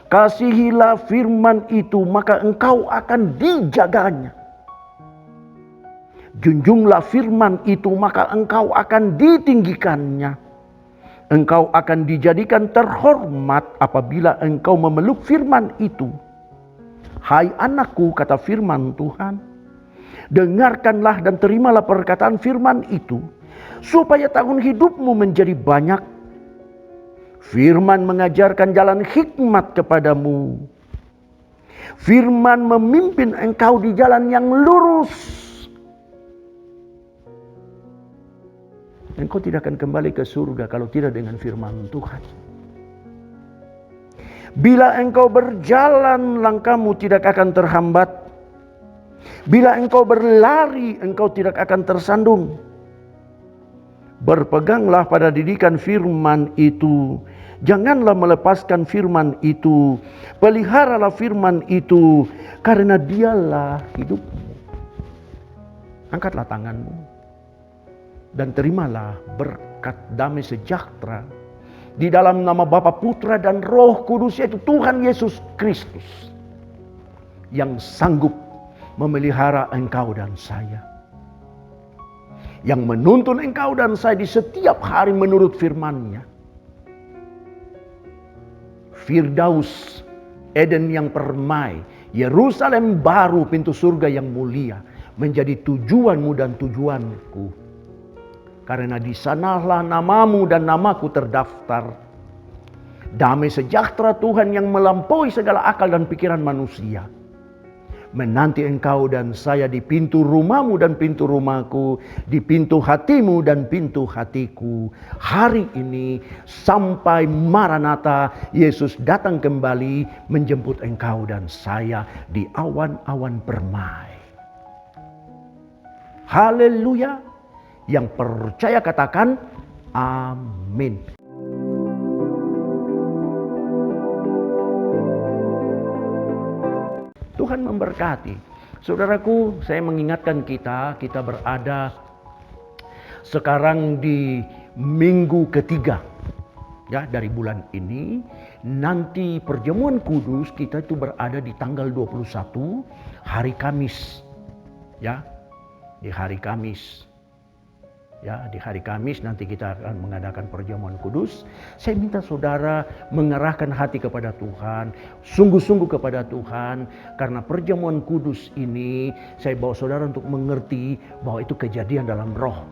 Kasihilah firman itu, maka engkau akan dijaganya. Junjunglah firman itu, maka engkau akan ditinggikannya. Engkau akan dijadikan terhormat apabila engkau memeluk firman itu. Hai anakku, kata firman Tuhan, dengarkanlah dan terimalah perkataan firman itu, supaya tahun hidupmu menjadi banyak. Firman mengajarkan jalan hikmat kepadamu. Firman memimpin engkau di jalan yang lurus. Engkau tidak akan kembali ke surga kalau tidak dengan firman Tuhan. Bila engkau berjalan, langkahmu tidak akan terhambat. Bila engkau berlari, engkau tidak akan tersandung. Berpeganglah pada didikan firman itu. Janganlah melepaskan firman itu. Peliharalah firman itu, karena dialah hidupmu. Angkatlah tanganmu dan terimalah berkat damai sejahtera di dalam nama Bapa, Putra dan Roh Kudus, yaitu Tuhan Yesus Kristus, yang sanggup memelihara engkau dan saya, yang menuntun engkau dan saya di setiap hari menurut firman-Nya. Firdaus, Eden yang permai, Yerusalem baru, pintu surga yang mulia, menjadi tujuanmu dan tujuanku. Karena di sanalah namamu dan namaku terdaftar. Damai sejahtera Tuhan yang melampaui segala akal dan pikiran manusia menanti Engkau dan saya di pintu rumahmu dan pintu rumahku, di pintu hatimu dan pintu hatiku. Hari ini sampai Maranatha, Yesus datang kembali menjemput Engkau dan saya di awan-awan permai. Haleluya. Yang percaya katakan amin. Tuhan memberkati. Saudaraku, saya mengingatkan kita berada sekarang di minggu ketiga ya dari bulan ini. Nanti perjamuan kudus kita itu berada di tanggal 21 hari Kamis. Ya, di hari Kamis. Ya, di hari Kamis nanti kita akan mengadakan perjamuan kudus. Saya minta saudara mengerahkan hati kepada Tuhan, sungguh-sungguh kepada Tuhan, karena perjamuan kudus ini saya bawa saudara untuk mengerti bahwa itu kejadian dalam roh.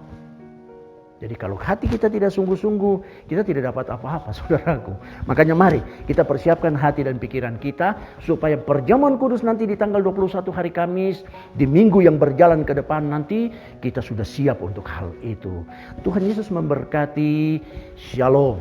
Jadi kalau hati kita tidak sungguh-sungguh, kita tidak dapat apa-apa, saudaraku. Makanya mari kita persiapkan hati dan pikiran kita supaya perjamuan kudus nanti di tanggal 21 hari Kamis, di minggu yang berjalan ke depan nanti, kita sudah siap untuk hal itu. Tuhan Yesus memberkati. Shalom.